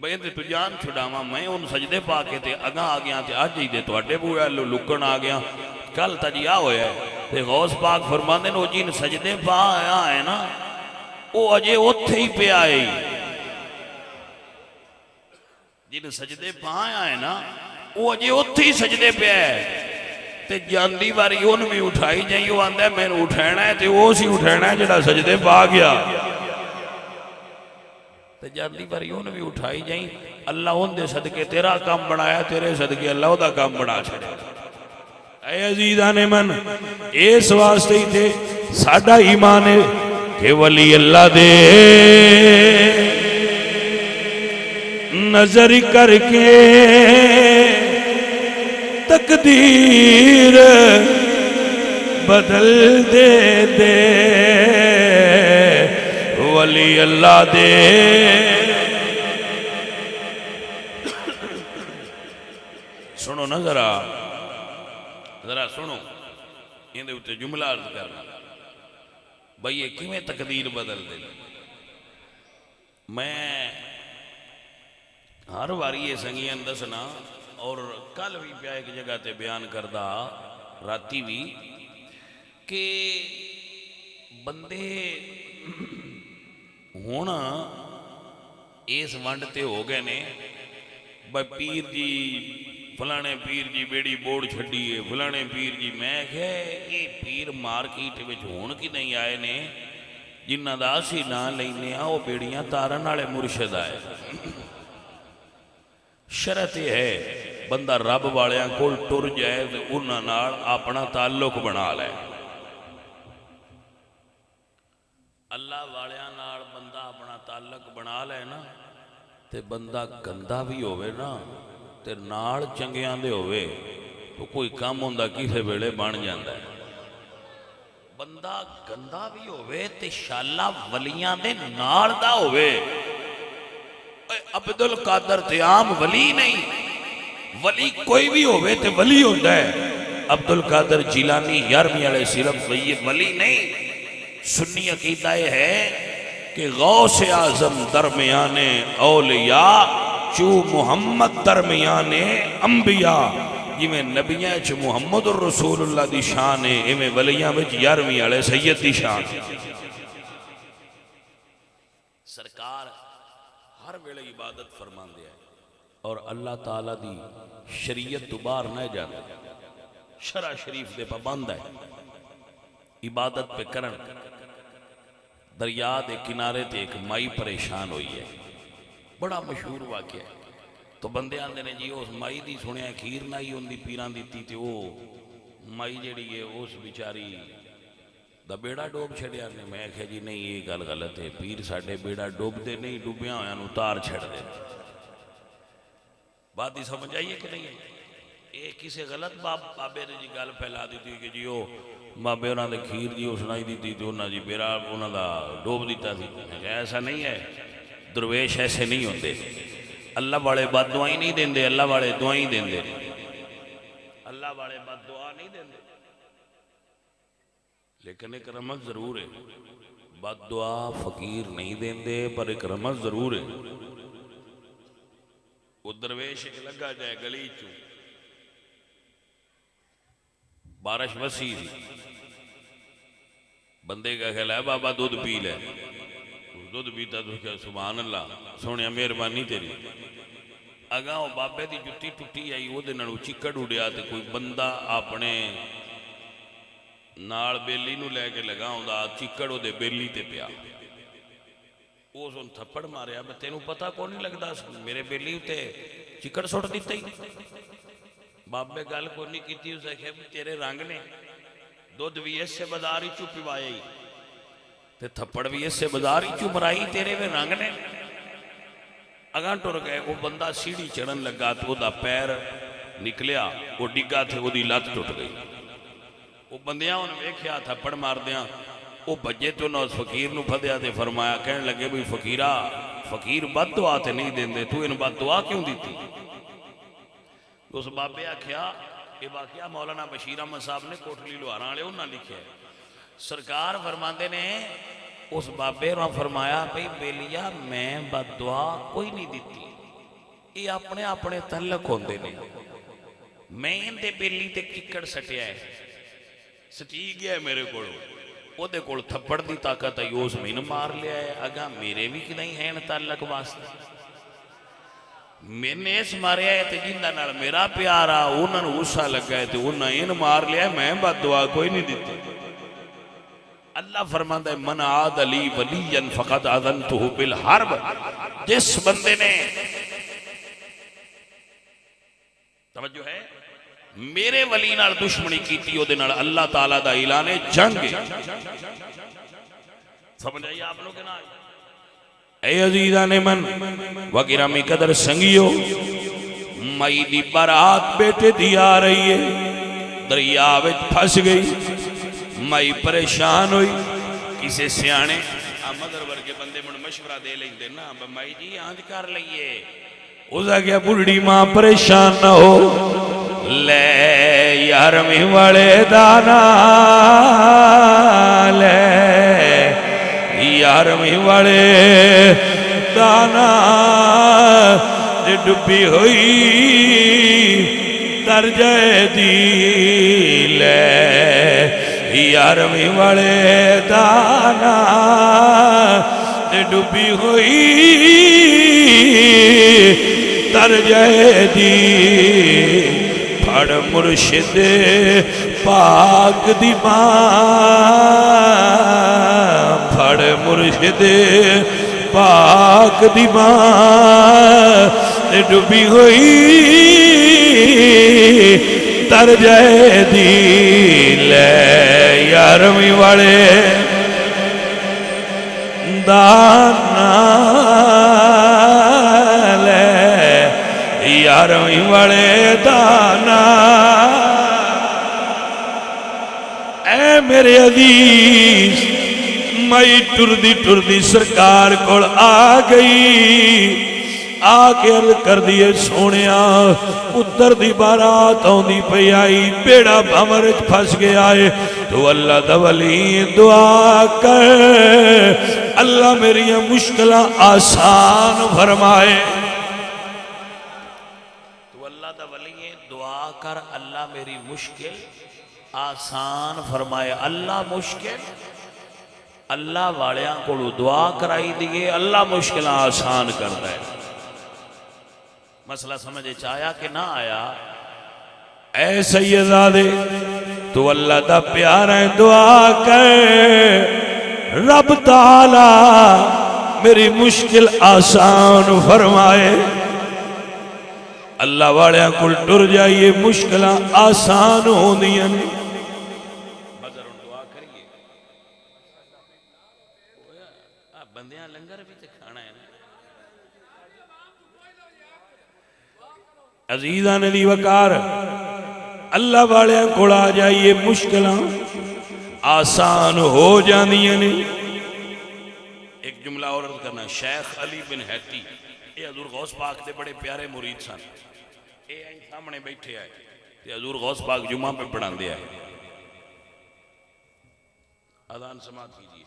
बई तू जान छुड़ावा। मैं उन सजदे पा के ते अगा आ गया, ते अज ही दे तुहाडे बूहे वालों लुकण आ गया। कल तां जी आ होया ते गौस पाक फरमांदे ने, जिन सजदे पा आया है ना वो अजे उत्थे ही पिया है। जिन सजदे पा आया है ना वो अजे उत्थे ही सजदे पिया है। ते जांदी वारी उन भी उठाई जाई, वो आंदा मैनूं उठाना है, ते वो सी उठाना है जिहड़ा सजदे पा गया। ते जांदी बारी उन भी उठाई जाई, अल्लाह उनके सदके तेरा काम बनाया, तेरे सदके अल्लाह उहदा काम बना छड़े। ऐ अजीज़ां ने मन, इस वास्ते ही थे साडा ईमान है कि वली अल्लाह दे नजर करके तकदीर बदल दे दे। वली अल्लाह दे सुनो ना, जरा जरा सुनो, इहदे उत्ते जुमला अर्ज करना बई ये किवें तकदीर बदल दे। मैं हर वारी ये संगियन दसना, और कल भी पिया एक जगह ते बयान करदा, राती भी, कि बंदे हुण इस वंड ते हो गए ने, भाई पीर जी फलाने पीर जी बेड़ी बोड़ छड़ी है, फलाने पीर जी। मैं क्या ये पीर मार्केट में हुण कि नहीं आए ने जिन्हां दा असीं नां लैने आ, वो बेड़ियां तारन वाले मुर्शिद आए। शरत यह है बंदा रब वालियां कोल टुर जाए तो उन्हां नाल अपना ताल्लुक बना लै। अल्लाह वालियां नाल बंदा अपना ताल्लुक बना लै ना, ते बंदा गंदा भी होवे ना ते नाल चंगियां दे होवे, तो कोई काम हुंदा किसे वेले बन जांदा है। बंदा गंदा भी होवे ते शाला वलियां दे नाल दा होवे। अब्दुल कादर ते आम वली नहीं, वली कोई भी होवे ते वली होंदा है। अब्दुल कादर जिलानी 11वीं वाले सिर्फ वली नहीं। सुन्नी अकीदा यह है कि गौस आजम दरमियाने औलिया चू मुहम्मद दरमियाने अंबिया। जिमें नबियां च मुहम्मद रसूलुल्लाह दी शान है, इवें वलियां विच 11वीं वाले सैयद दी शान है। सरकार हर वेले इबादत फरमांदे है और अल्लाह ताला दी शरीयत तो बाहर न जाते, शरा शरीफ दे पाबंद है। इबादत पे करन। दरिया के किनारे ते एक माई परेशान हुई है, बड़ा मशहूर वाक्य है। तो बंदे आंदे ने जी उस माई दी सुनिया खीर नाई उनकी पीरां दी, तो वो माई जिहड़ी है उस बेचारी दा बेड़ा डोब छड़िया ने। मैं आख्या जी नहीं ये गल गलत है, पीर साडे बेड़ा डोबते नहीं, डुबिया होया नूं तार छड़दे। बात ही समझ आइए कि नहीं है? ये किसी गलत बाबे ने जी गल फैला दी थी कि जी वो बाबे उन्होंने खीर जी सुनाई दी थी तो उन्होंने जी बेरा उन्होंने डोब दिता थी। ऐसा नहीं है, दरवेश ऐसे नहीं होते। अल्लाह वाले बद दुआई नहीं देंगे, अल्लाह वाले दुआई देंगे, अल्लाह वाले बद दुआ नहीं देंगे। लेकिन एक रमज जरूर है, बद दुआ फकीर नहीं देंगे, पर एक रमज जरूर है। वो दरवेश एक लगा जाए गली चू, बारिश वसी थी, बंदे का ख्याल है बाबा दूध पी ले, दूध पीता तो क्या सुभान अल्लाह सोने मेहरबानी तेरी। अगा वो बाबे की जुत्ती टुटी आई, वो चिक्कड़ उड़िया तो कोई बंदा अपने नाल बेली नूं लैके लगा आउंदा, चिक्कड़ वो बेली ते पिया, उस थप्पड़ मारिया। मैं तेनों पता कौन नहीं लगता, मेरे बेली उत्ते चिक्कड़ सुट दिता ही। बाबे गल को नहीं की, उस आख्या भी तेरे रंग ने, दुध भी इसे बाजार ही चू पिवाया ही, ते थप्पड़ भी इसे बाजार ही चू मराई, तेरे वे रंग ने। अगां टुर गए, वो बंदा सीढ़ी चढ़न लगा तो वह पैर निकलिया, वो डिग्गा थे, वो लत्त टुट गई। वो बंदियां उन्हें वेख्या थप्पड़ मारदियां, वो बजे तो उन्हें उस फकीर नूं फदिया ते फरमाया, कहन लगे भी फकीरा, फकीर बद दुआ ते नहीं देंदे, तू इन बद दुआ क्यों दी? उस बाबे आख्या, ये वाकया मौलाना बशीर अहमद साहब ने कोटली लुहारा वाले उन्होंने लिखे। सरकार फरमाते ने उस बाबे ने फरमाया भाई बेलिया मैं बद दुआ कोई नहीं दी, ये अपने अपने तलक होंदे ने, मैं इनते बेली ते चिक्कड़ सटिया है, सटी गया मेरे को थप्पड़ की ताकत आई, उस मैनू मार लिया है। अगा मेरे भी कि नहीं है तलक वास्ते, मैंने इस मारिया है तो जिंदा नाल मेरा प्यार आ, उन्होंने गुस्सा लगा है तो उन्हें इन मार लिया, मैं बद दुआ कोई नहीं दी। अल्लाह फरमाता है मन आद अली वलियन फकद अज़नतुहु बिल हर्ब, जिस बंदे ने तवज्जो है मेरे वली नाल दुश्मनी कीती, ओदे नाल अल्लाह ताला दा ऐलान है जंग। समझ आई आप लोग ना? ऐ अजीजा ने मन व गिरामी कदर संगियो, मई दी बारात बेटे दी आ रही है, दरिया विच फस गई, मई परेशान हुई। किसी सियाने मदर वर्गे बंदे मुझे मशवरा दे लेंदे ना, माई जी आंज कर लईए, उसका क्या बुढ़ी मां परेशान न हो, ले यारवीं वाले दाना, ले यारवीं वाले दाना, डुबी हुई तर जाए दी, ले यारवीं वाले दाना, डुबी हुई तर जाए दी, फड़ मुर्शिद पाक दी मां, फड़ मुर्शिद पाक दी मां, डुबी हुई तर जाए दी, ले यारवीं वाले दाना, यारवीं वाले दाना। ऐ मेरे अजीज, मई टुरदी टुरदी सरकार कोल आ गई, आके अर्ज कर दिए सोनिया पुत्र दी बारात आउंदी पई आई, बेड़ा भंवर फस गया है, तो अल्लाह दा वली दुआ कर, अल्लाह मेरिया मुश्किल आसान फरमाए। कर अल्लाह मेरी मुश्किल आसान फरमाए। अल्लाह मुश्किल अल्लाह वालियां को दुआ कराई दिए, अल्लाह मुश्किल आसान करता है। मसला समझ आया कि ना आया? ऐ सैयदादे तू अल्लाह दा प्यार है, दुआ कर रब ताला मेरी मुश्किल आसान फरमाए। अल्लाह वाले को टुर जाइए, मुश्किल आसान होंदियां ने। दुआ करिए, बंदियां लंगर भी तो खाना है ना। अजीज़ा ने दी वकार अल्लाह वाले को आ जाइए मुश्किल आसान हो जांदियां ने। एक जुमला और करना, शेख अली बिन हैती ये हजूर गौस पाक के बड़े प्यारे मुरीद सन। ये सामने बैठे आए ते हजूर गौस पाक जुमा पे पढ़ाते आए। अजान समाप्त कीजिए।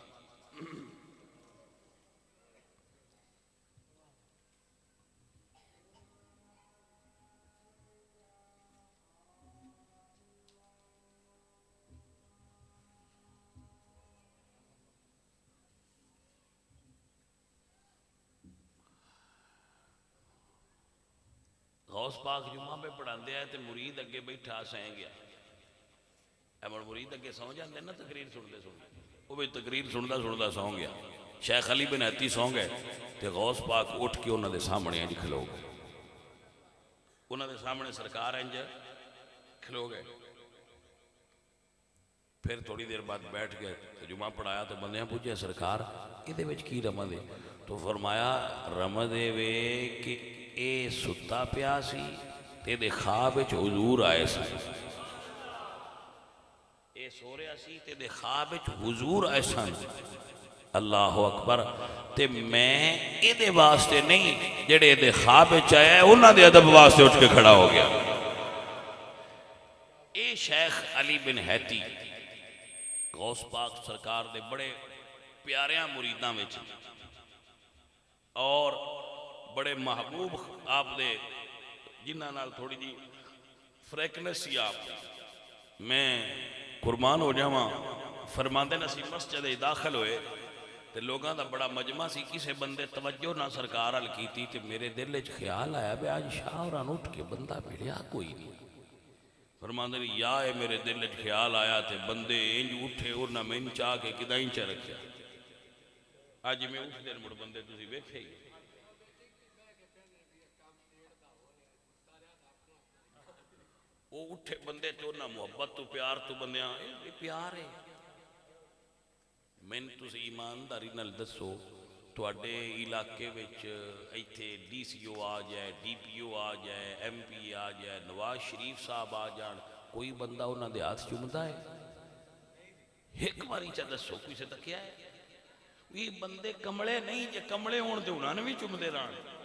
गौस पाक जुमा पे पढ़ाते हैं तो मुरीद अगे बैठा सह गया। मुरीद अगे सौ जाते ना तकरीर सुनते सुनते, वो भी तकरीर सुनता सुनता सौ गया। शेख अली बिन हैती सौ गए तो गौस पाक उठ के उन्होंने सामने इंज खलो गए। उन्होंने सामने सरकार इंज खलो गए। फिर थोड़ी देर बाद बैठ गए तो जुमा पढ़ाया तो बंदे पूछे सरकार ये की रमद है? तो फरमाया रमद वे कि ए सुता पिया सी ते ख्वाब विच हुजूर आए सी। ए सो रहा सी ते ख्वाब विच हुजूर आए सन। अल्लाह अकबर। ते मैं ये वास्ते नहीं जेड़े ये ख्वाब विच आया उन्हां दे अदब वास्ते उठ के खड़ा हो गया। ए शेख अली बिन हैती गौस पाक सरकार दे बड़े प्यारियां मुरीदां विच और बड़े महबूब आप दे जिन्हां नाल थोड़ी जी फ्रैकनेस ही आप मैं कुर्बान हो जावा। फरमाते न सी मस्जिद दाखिल होए तो लोगों का बड़ा मजमा सी, किसी बंदे तवज्जो ना सरकार हल की तो मेरे दिल च ख्याल आया भी आज शाह होरां नूं उठ के बंदा मिलिया कोई नहीं। फरमाते ने या है मेरे दिल च ख्याल आया तो बंदे इंज उठे उन्हें मैन चाह के किदा इंच रखा। अज मैं उठते मुड़ बंदे तुसीं वेखे ही वो उठे बंदे तो ना मुहब्बत तो प्यार तो बंदिया प्यार है। मैनूं तुसीं ईमानदारी नाल दसो तुहाडे इलाके विच इत्थे DCO आ जाए, DPO आ जाए, MP आ जाए, नवाज शरीफ साहब आ जान, कोई बंदा उन्हां दे हाथ चुमदा है? एक बारी चा दसो किसी तकिया है? ये बंदे कमले नहीं, जे कमले होण ते उन्हां नूं भी चुमदे रहण।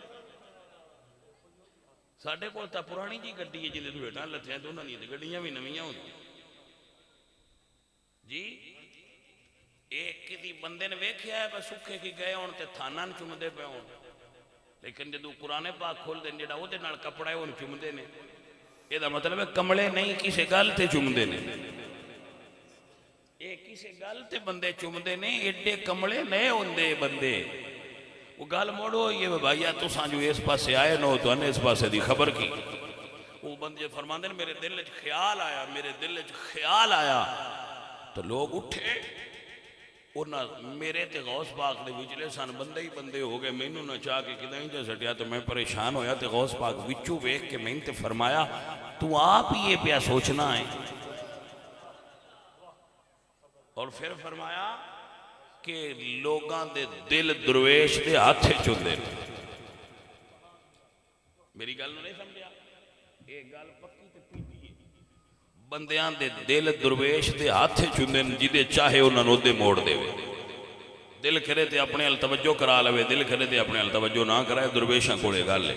साडे कोल तां पुरानी जी गड्डी है जिहदे हेठां लथिया तो उन्हां दी गड्डियां भी नवीं होंदियां जी। एक किसी बंदे ने वेख्या है सुखे की गए होण ते थाना चुमदे पे होण, लेकिन जदों कुराने पाक खोलदे ने जिहड़ा ओहदे नाल कपड़ा है ओहनूं चुमदे ने। इहदा मतलब है कमले नहीं किसी गल ते चुमदे ने। ये किसी गल ते बंदे चुमदे ने, एडे कमले नहीं होंदे बंदे। वो गल मोड़ो ये भाईया तुसां जो इस पासे आए नो तो इस पासे दी खबर की। वो बंदे फरमांदे ने मेरे दिल च ख्याल आया, मेरे दिल च ख्याल आया तो लोग उठे उन्हें मेरे ते गौस पाक दे विचले सन बंदे ही बंदे हो गए। मैनू ना चाह के किदा ही सटिया तो मैं परेशान होया तो गौस पाक विचों वेख के मैंने ते फरमाया तू आप ही ये पिया सोचना है। और फिर फरमाया कि लोगों के दिल दुर्वेश के हाथ चुंदे। मेरी गल नहीं समझा? ये गल पक्की ते पीटी है। बंदियां दे दिल दुर्वेश के हाथ चुंदे जिदे चाहे उन्होंने उदे मोड़ दे। दिल करे तो अपने हल तवज्जो करा लवे, दिल करे तो अपने हल तवज्जो ना कराए। दुर्वेशा कोले गल है।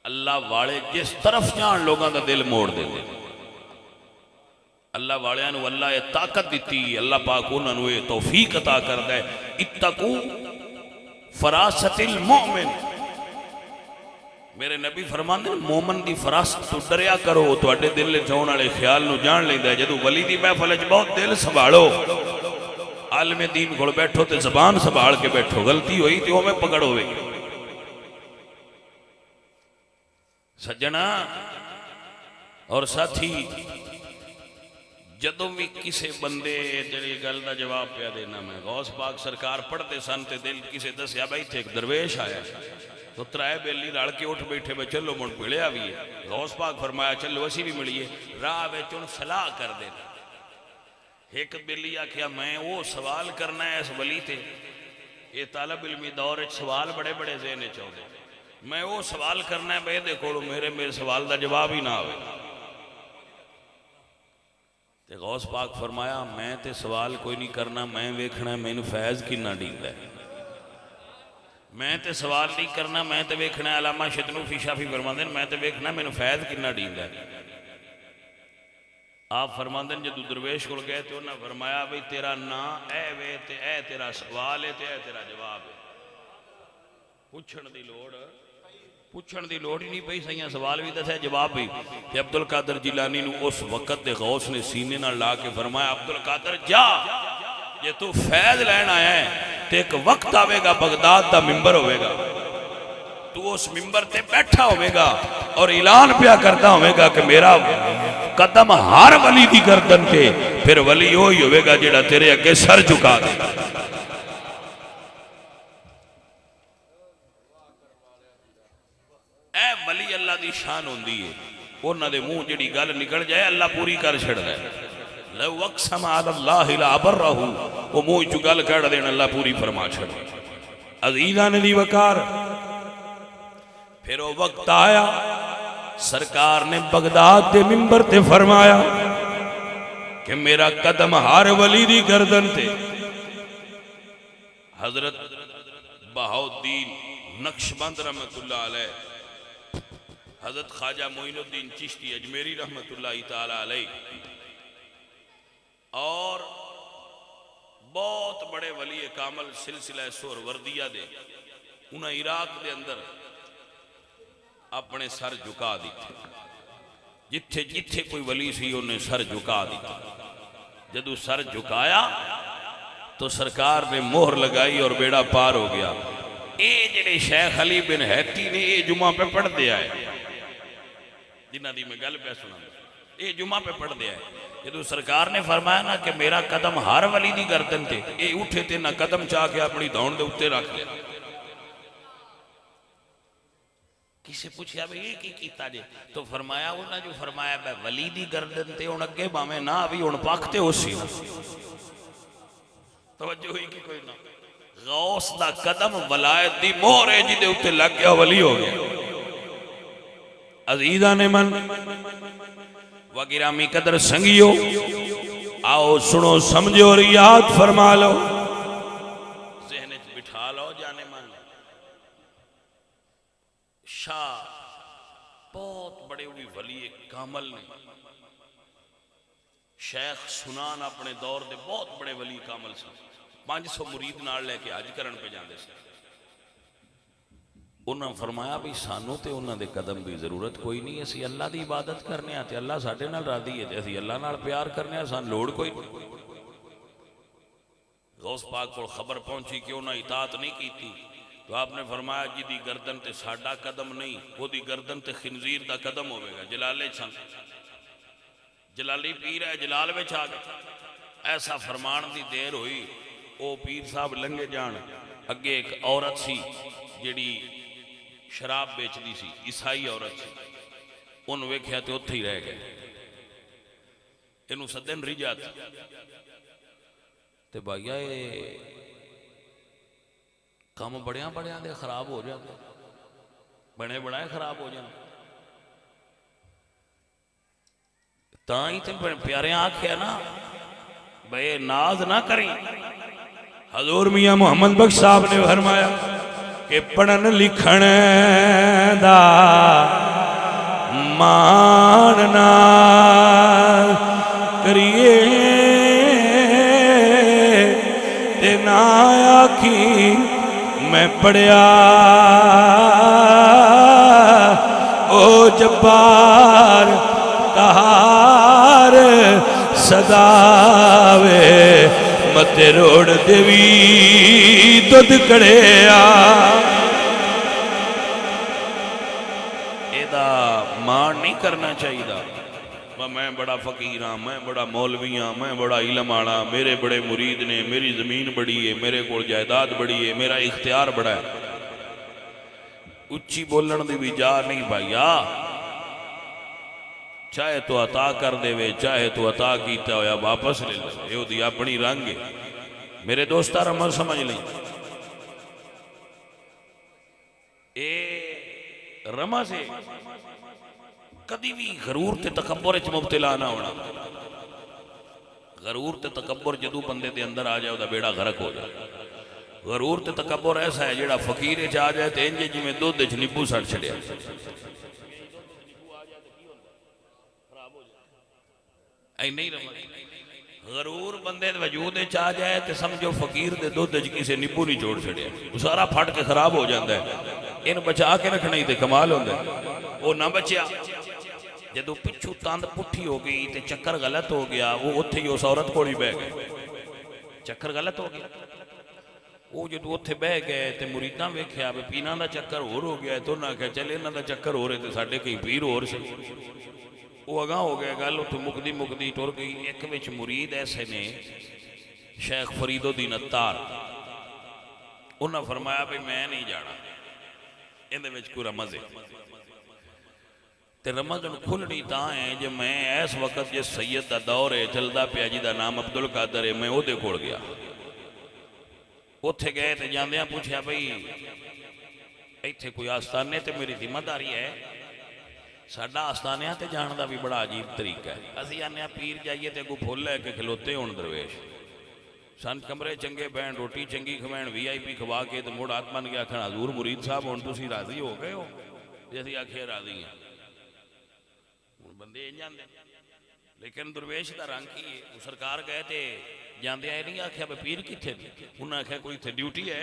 अल्लाह वाले जिस तरफ जान लोगों का दिल मोड़ देंगे। अल्लाह वालियां नूं अल्लाह ये ताकत दी, अल्लाह पाक उन्होंने ये तौफीक अता करदा है। इत्तकू फरासतिल मोमिन, मेरे नबी फरमांदे मोमन दी फरासत तो डरिया करो, तुहाडे दिल च आउण वाले ख्याल नूं जान लैंदा। जदों वली दी महफिल च बहुत दिल संभालो, आलमे दीन कोल बैठो तो जबान संभाल के बैठो, गलती हुई तो उवें पकड़ होवे। सज्जना और साथी जदों भी किसी बंदे जी गल का जवाब पिया देना, मैं गौस पाक सरकार पढ़ते सन तो दिल किसी दसिया भाई इत्थे एक दरवेश आया तो त्राए बेली रल के उठ बैठे मैं चलो मुड़ मिलिया भी है। गौस पाक फरमाया चलो असी भी मिलीए। राह विच हुण सलाह कर दे। एक बेली आख्या मैं वो सवाल करना है इस वली ते। ये तालब इल्मी दौर सवाल बड़े बड़े ज़हन च आउंदे। मैं वो सवाल करना है बे को मेरे सवाल का जवाब ही ना आवे। ते गौस पाक फरमाया मैं ते सवाल कोई नहीं करना, मैं वेखना मैनू फैज़ किन्ना डींदा है। मैं ते सवाल नहीं करना, मैं तो वेखना अलामा शतनू शाफी फरमाते मैं तो वेखना मैनू फैज़ किन्ना डींदा है। आप फरमाते जो दरवेश को गए तो उन्हें फरमाया बई तेरा ना ए वे ते ए तेरा सवाल है ते ए तेरा जवाब है। पूछण दी लोड़ ही नहीं पई, सही सवाल भी दसिया जवाब भी। ते अब्दुल कादर जिलानी नू उस वक्त दे गौस ने सीने नाल ला के फरमाया अब्दुल कादर जा, जे तू फैज़ लैन आया है तो एक वक्त आवेगा बगदाद का मिंबर होवेगा, तू उस मिंबर ते बैठा होवेगा और ऐलान पिया करता होवेगा कि मेरा कदम हर वली दी गर्दन ते, फिर वली वो ही होवेगा जेड़ा तेरे अगे सर झुका दे। ए वली अल्लाह दी शान होंदी है, उन्हां दे मुंह जेड़ी गल निकल जाए अल्लाह पूरी कर छड़दा है। लव अक़सम अलल्लाहि ला अबरहु, वो मुंह चु गल कढ़ देन अल्लाह पूरी फरमा छड़। अज़ीज़ां ने दी वकार फिर वो वक्त आया सरकार ने बगदाद के मिंबर ते फरमाया कि मेरा कदम हर वली दी गर्दन ते। हजरत बहाउद्दीन नक्शबंद रहमतुल्लाह अलैह, हजरत ख्वाजा मोइनुद्दीन चिश्ती अजमेरी रहमतुल्लाह ताला अलैह और बहुत बड़े वली कामल सिलसिला सोहरवर्दिया दे उन्हें इराक के अंदर अपने सर झुका दिते। जिथे जिथे कोई वली सी उन्हें सर झुका दिता। जदू सर झुकाया तो सरकार ने मोहर लगाई और बेड़ा पार हो गया। ये जेडे शेख अली बिन हैती ने ये जुमा पे पढ़ते आए, जिन्हों की मैं गल पे सुना, ये जुमा पे पढ़ते आए। जो सरकार ने फरमाया ना कि मेरा कदम हर वली दी गर्दन ते, ये उठे ते ना कदम चाह के अपनी दौड़ के उत्ते रख लिया। किसे पूछा भाई ये की कीता जे, तो फरमाया उन्हें जो फरमाया मैं वली दी गर्दन ते हुण अगे भावें ना भी हुण पख ते उसी तवज्जो ही की कोई ना। गौस दा कदम वलायत दी मोहर है, जिदे उत्ते लग गया वली हो गया। अज़ीज़ां ने मन व गिरामी कदर संगियो, आओ सुनो समझो और याद फरमा लो, ज़हन च बिठा लो। जाने मन शाह बहुत बड़े भी वली कामल ने, शेख सुनान अपने दौर के बहुत बड़े वली कामल सन। 500 मुरीद नाल लेके हज करन पे जाते थे। उन्होंने फरमाया भी सानू तो उन्होंने कदम की जरूरत कोई नहीं, असी अल्लाह की इबादत करने, अल्लाह साडे नाल राजी है, असी अल्लाह नाल प्यार करने, सान लोड़ कोई नहीं। गौस पाक को खबर पहुंची कि उन्हें इताअत नहीं की, तो आपने फरमाया जिदी गर्दन ते साडा कदम नहीं, ओदी गर्दन ते खिंजीर दा कदम होवेगा। जलाले सन, जलाली पीर है, जलाल में आ गया। ऐसा फरमान की देर हुई, वो पीर साहब लंघे जान, अगे एक औरत सी जिहड़ी शराब बेचती सी, ईसाई औरत सी, उन वेख्या तो उत्थे ही रह गए। इनू सदन रिजा ते भाईया ये काम बड़िया बड़िया दे खराब हो जाते, बने बनाए खराब हो जाते। तां ही तो प्यारे आख्या ना भाई नाज ना करी। हजूर मियां मोहम्मद बख्श साहब ने फरमाया कि पढ़न लिखण दा मान ना करिए ते ना आखी मैं पढ़िया, ओ जब्बार कहार सदावे मते रोड देवी दुध कड़िया। एदा मान नहीं करना चाहिए। मैं बड़ा फकीर हाँ, मैं बड़ा मौलवी हाँ, मैं बड़ा इलम आला, मेरे बड़े मुरीद ने, मेरी जमीन बड़ी है, मेरे को जायदाद बड़ी है, मेरा इख्तियार बड़ा है। उच्ची बोलन की भी जा नहीं भाईया। चाहे तो अता कर देवे, चाहे तो अता किया होया वापस ले ले, ये अपनी रंग है। मेरे दोस्त रमन समझ ली, रमा से कदी भी गरूर ते तकब्बुर च मुब्तला ना होना। गरूर ते तकब्बुर जदों बंदे दे अंदर आ जाए उहदा बेड़ा गरक हो जाए। गरूर ते तकब्बुर ऐसा है जिहड़ा फकीर च आ जाए तो इंज जिवें दुध च नींबू सड़ छड़िया। नहीं रमा गरूर बंदे वजूद च आ जाए तो समझो फकीर दे दुध च किसी नींबू नहीं जोड़ छड़िया, सारा फट के खराब हो जाता है। इन बचा के रखना ही तो कमाल होता है। वो ना बचिया जदों पिछू तंद पुठी हो गई तो चक्कर गलत हो गया, वो उत्थे ही उस औरत कोल ही बह गए। चक्कर गलत हो गया, वो जो उत्थे बह गए तो मुरीदा वेख्या भी पीना का चक्कर होर हो गया, तो उन्हें आख्या चल इन्हों का चक्कर हो रहे तो साढ़े कई पीर होर से। वो अगां हो गया, गल उत्थे मुकदी मुकदी टुर गई। एक विच मुरीद ऐसे ने शेख फरीदुद्दीन अत्तार, उन्हें फरमाया भी मैं नहीं जाना, इहदे विच कोई रमज़ है। तो रमज़ खुलनी तां है जो मैं इस वक्त जिस सैयद का दौर है चलता पिया जिहदा नाम अब्दुल कादर है, मैं उहदे कोल गया। उत्थे गए तो जांदियां पूछया भाई इत्थे कोई आस्थाने ते मेरी जिम्मेदारी है। साडा आस्थानिया ते जाण दा भी बड़ा अजीब तरीका है। असीं आने पीर जाइए तो अगू फुल लैके खलोते होण दरवेश, सन कमरे चंगे बैन, रोटी चंगी खवैन, VIP खवा के तो मुड़ आत्मा ने आखना हजूर मुरीद साहब हुण तुसीं राजी हो गए हो? ते असीं आखिया राजी हाँ। हुण बंदे इंज आंदे, लेकिन दरवेश का रंग की है। सरकार गए तो जांदियां ये नहीं आख्या भी पीर कित्थे, उन्हें आख्या कोई इत्थे ड्यूटी है,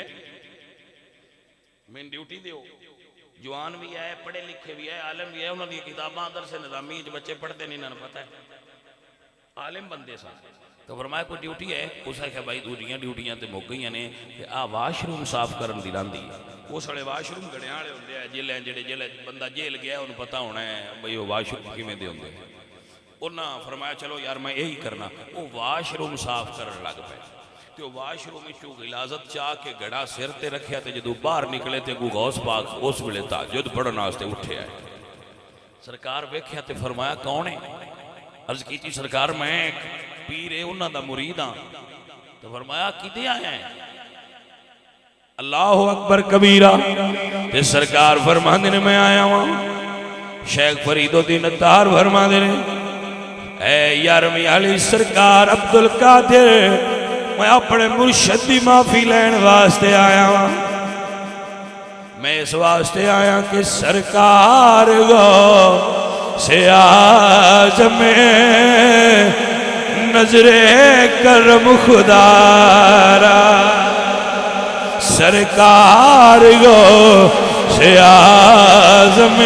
मैनूं ड्यूटी दिओ। जवान भी है, पढ़े लिखे भी है, आलम भी है, उन्होंने किताबां अंदर से निज़ामी बच्चे पढ़ते नहीं, इन्होंने पता है आलिम बंदे सन। तो फरमाया कोई ड्यूटी है? उस आख्या भाई दूजियां ड्यूटियां तो मुक गई ने, आ वाशरूम साफ करन दी रहिंदी है। उस वाले वाशरूम गड़ियां वाले होंदे आ जेलें, जेल्लै बंदा जेल गया उन्हें पता होना है भाई वो वाशरूम किवें दे होंदे। उन्हें फरमाया चलो यार मैं यही करना। वो वाशरूम साफ करन लग पे, तो वाशरूम गिलाजत चाह के गड़ा सिर ते रखिया, तो जो बाहर निकले तो अगू गौस पाक उस वेले तहज्जुद पढ़न वास्ते उठे आए। सरकार वेख्या तो फरमाया कौन है? अर्ज की सरकार मैं पीर है उन्हों का मुरीद हाँ। तो फरमाया किते आया है? अल्लाह अकबर कबीरा। ते सरकार फरमांदे ने मैं आया वहां। शेख फरीदुद्दीन अत्तार फरमांदे ने ऐ यारवीं वाली सरकार अब्दुल कादिर, मैं अपने मुर्शद की माफी लैन वास्ते आया वहां। मैं इस वास्ते आया कि सरकार गो से आज़म नजरे करम खुदारा, सरकार गो से आज़म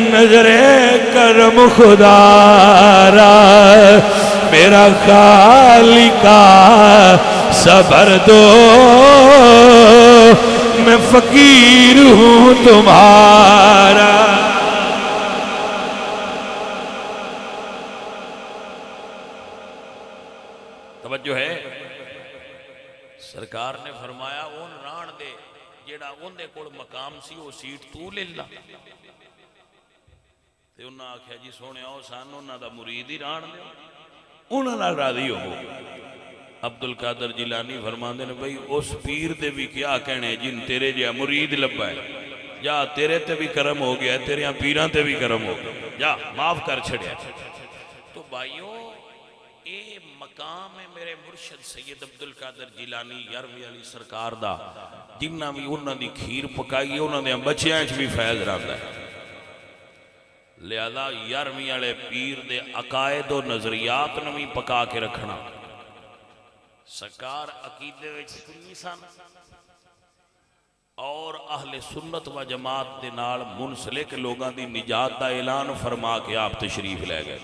नजरे करम खुदारा, मेरा खालिका सबर दो मैं फकीर हूं तुम्हारा। तवज्जो है। सरकार ने फरमाया उन राण दे जेड़ा उनदे कोल मकाम सी वो सीट तू ले ला। ते उन्हें आख्या जी सोने सन उन्हों का मुरीद ही राण दे, उन्होंने राजी हो। अब्दुल कादर जिलानी फरमाते ने भाई उस पीर दे भी क्या कहने जिन तेरे जिहा मुरीद लब्बा है, जा तेरे ते भी करम हो गया, तेरे पीरां ते भी करम हो गया, जा माफ कर छड़िया। तो भाइयों ये मकाम है मेरे मुर्शद सैयद अब्दुल कादर जिलानी यारवीं वाली सरकार दा, जिन्ना भी उन्होंने खीर पकाई है उन्होंने बच्चियां च भी फैज रहा है। लिहाजा यारवीं वाले पीर दे अकायद और नजरियात ने भी पका के रखना। सरकार अकीदे विच सुन्नी सन और अहले सुन्नत व जमात दे नाल मुनसलिक लोगों की निजात का ऐलान फरमा के आप तशरीफ लै गए।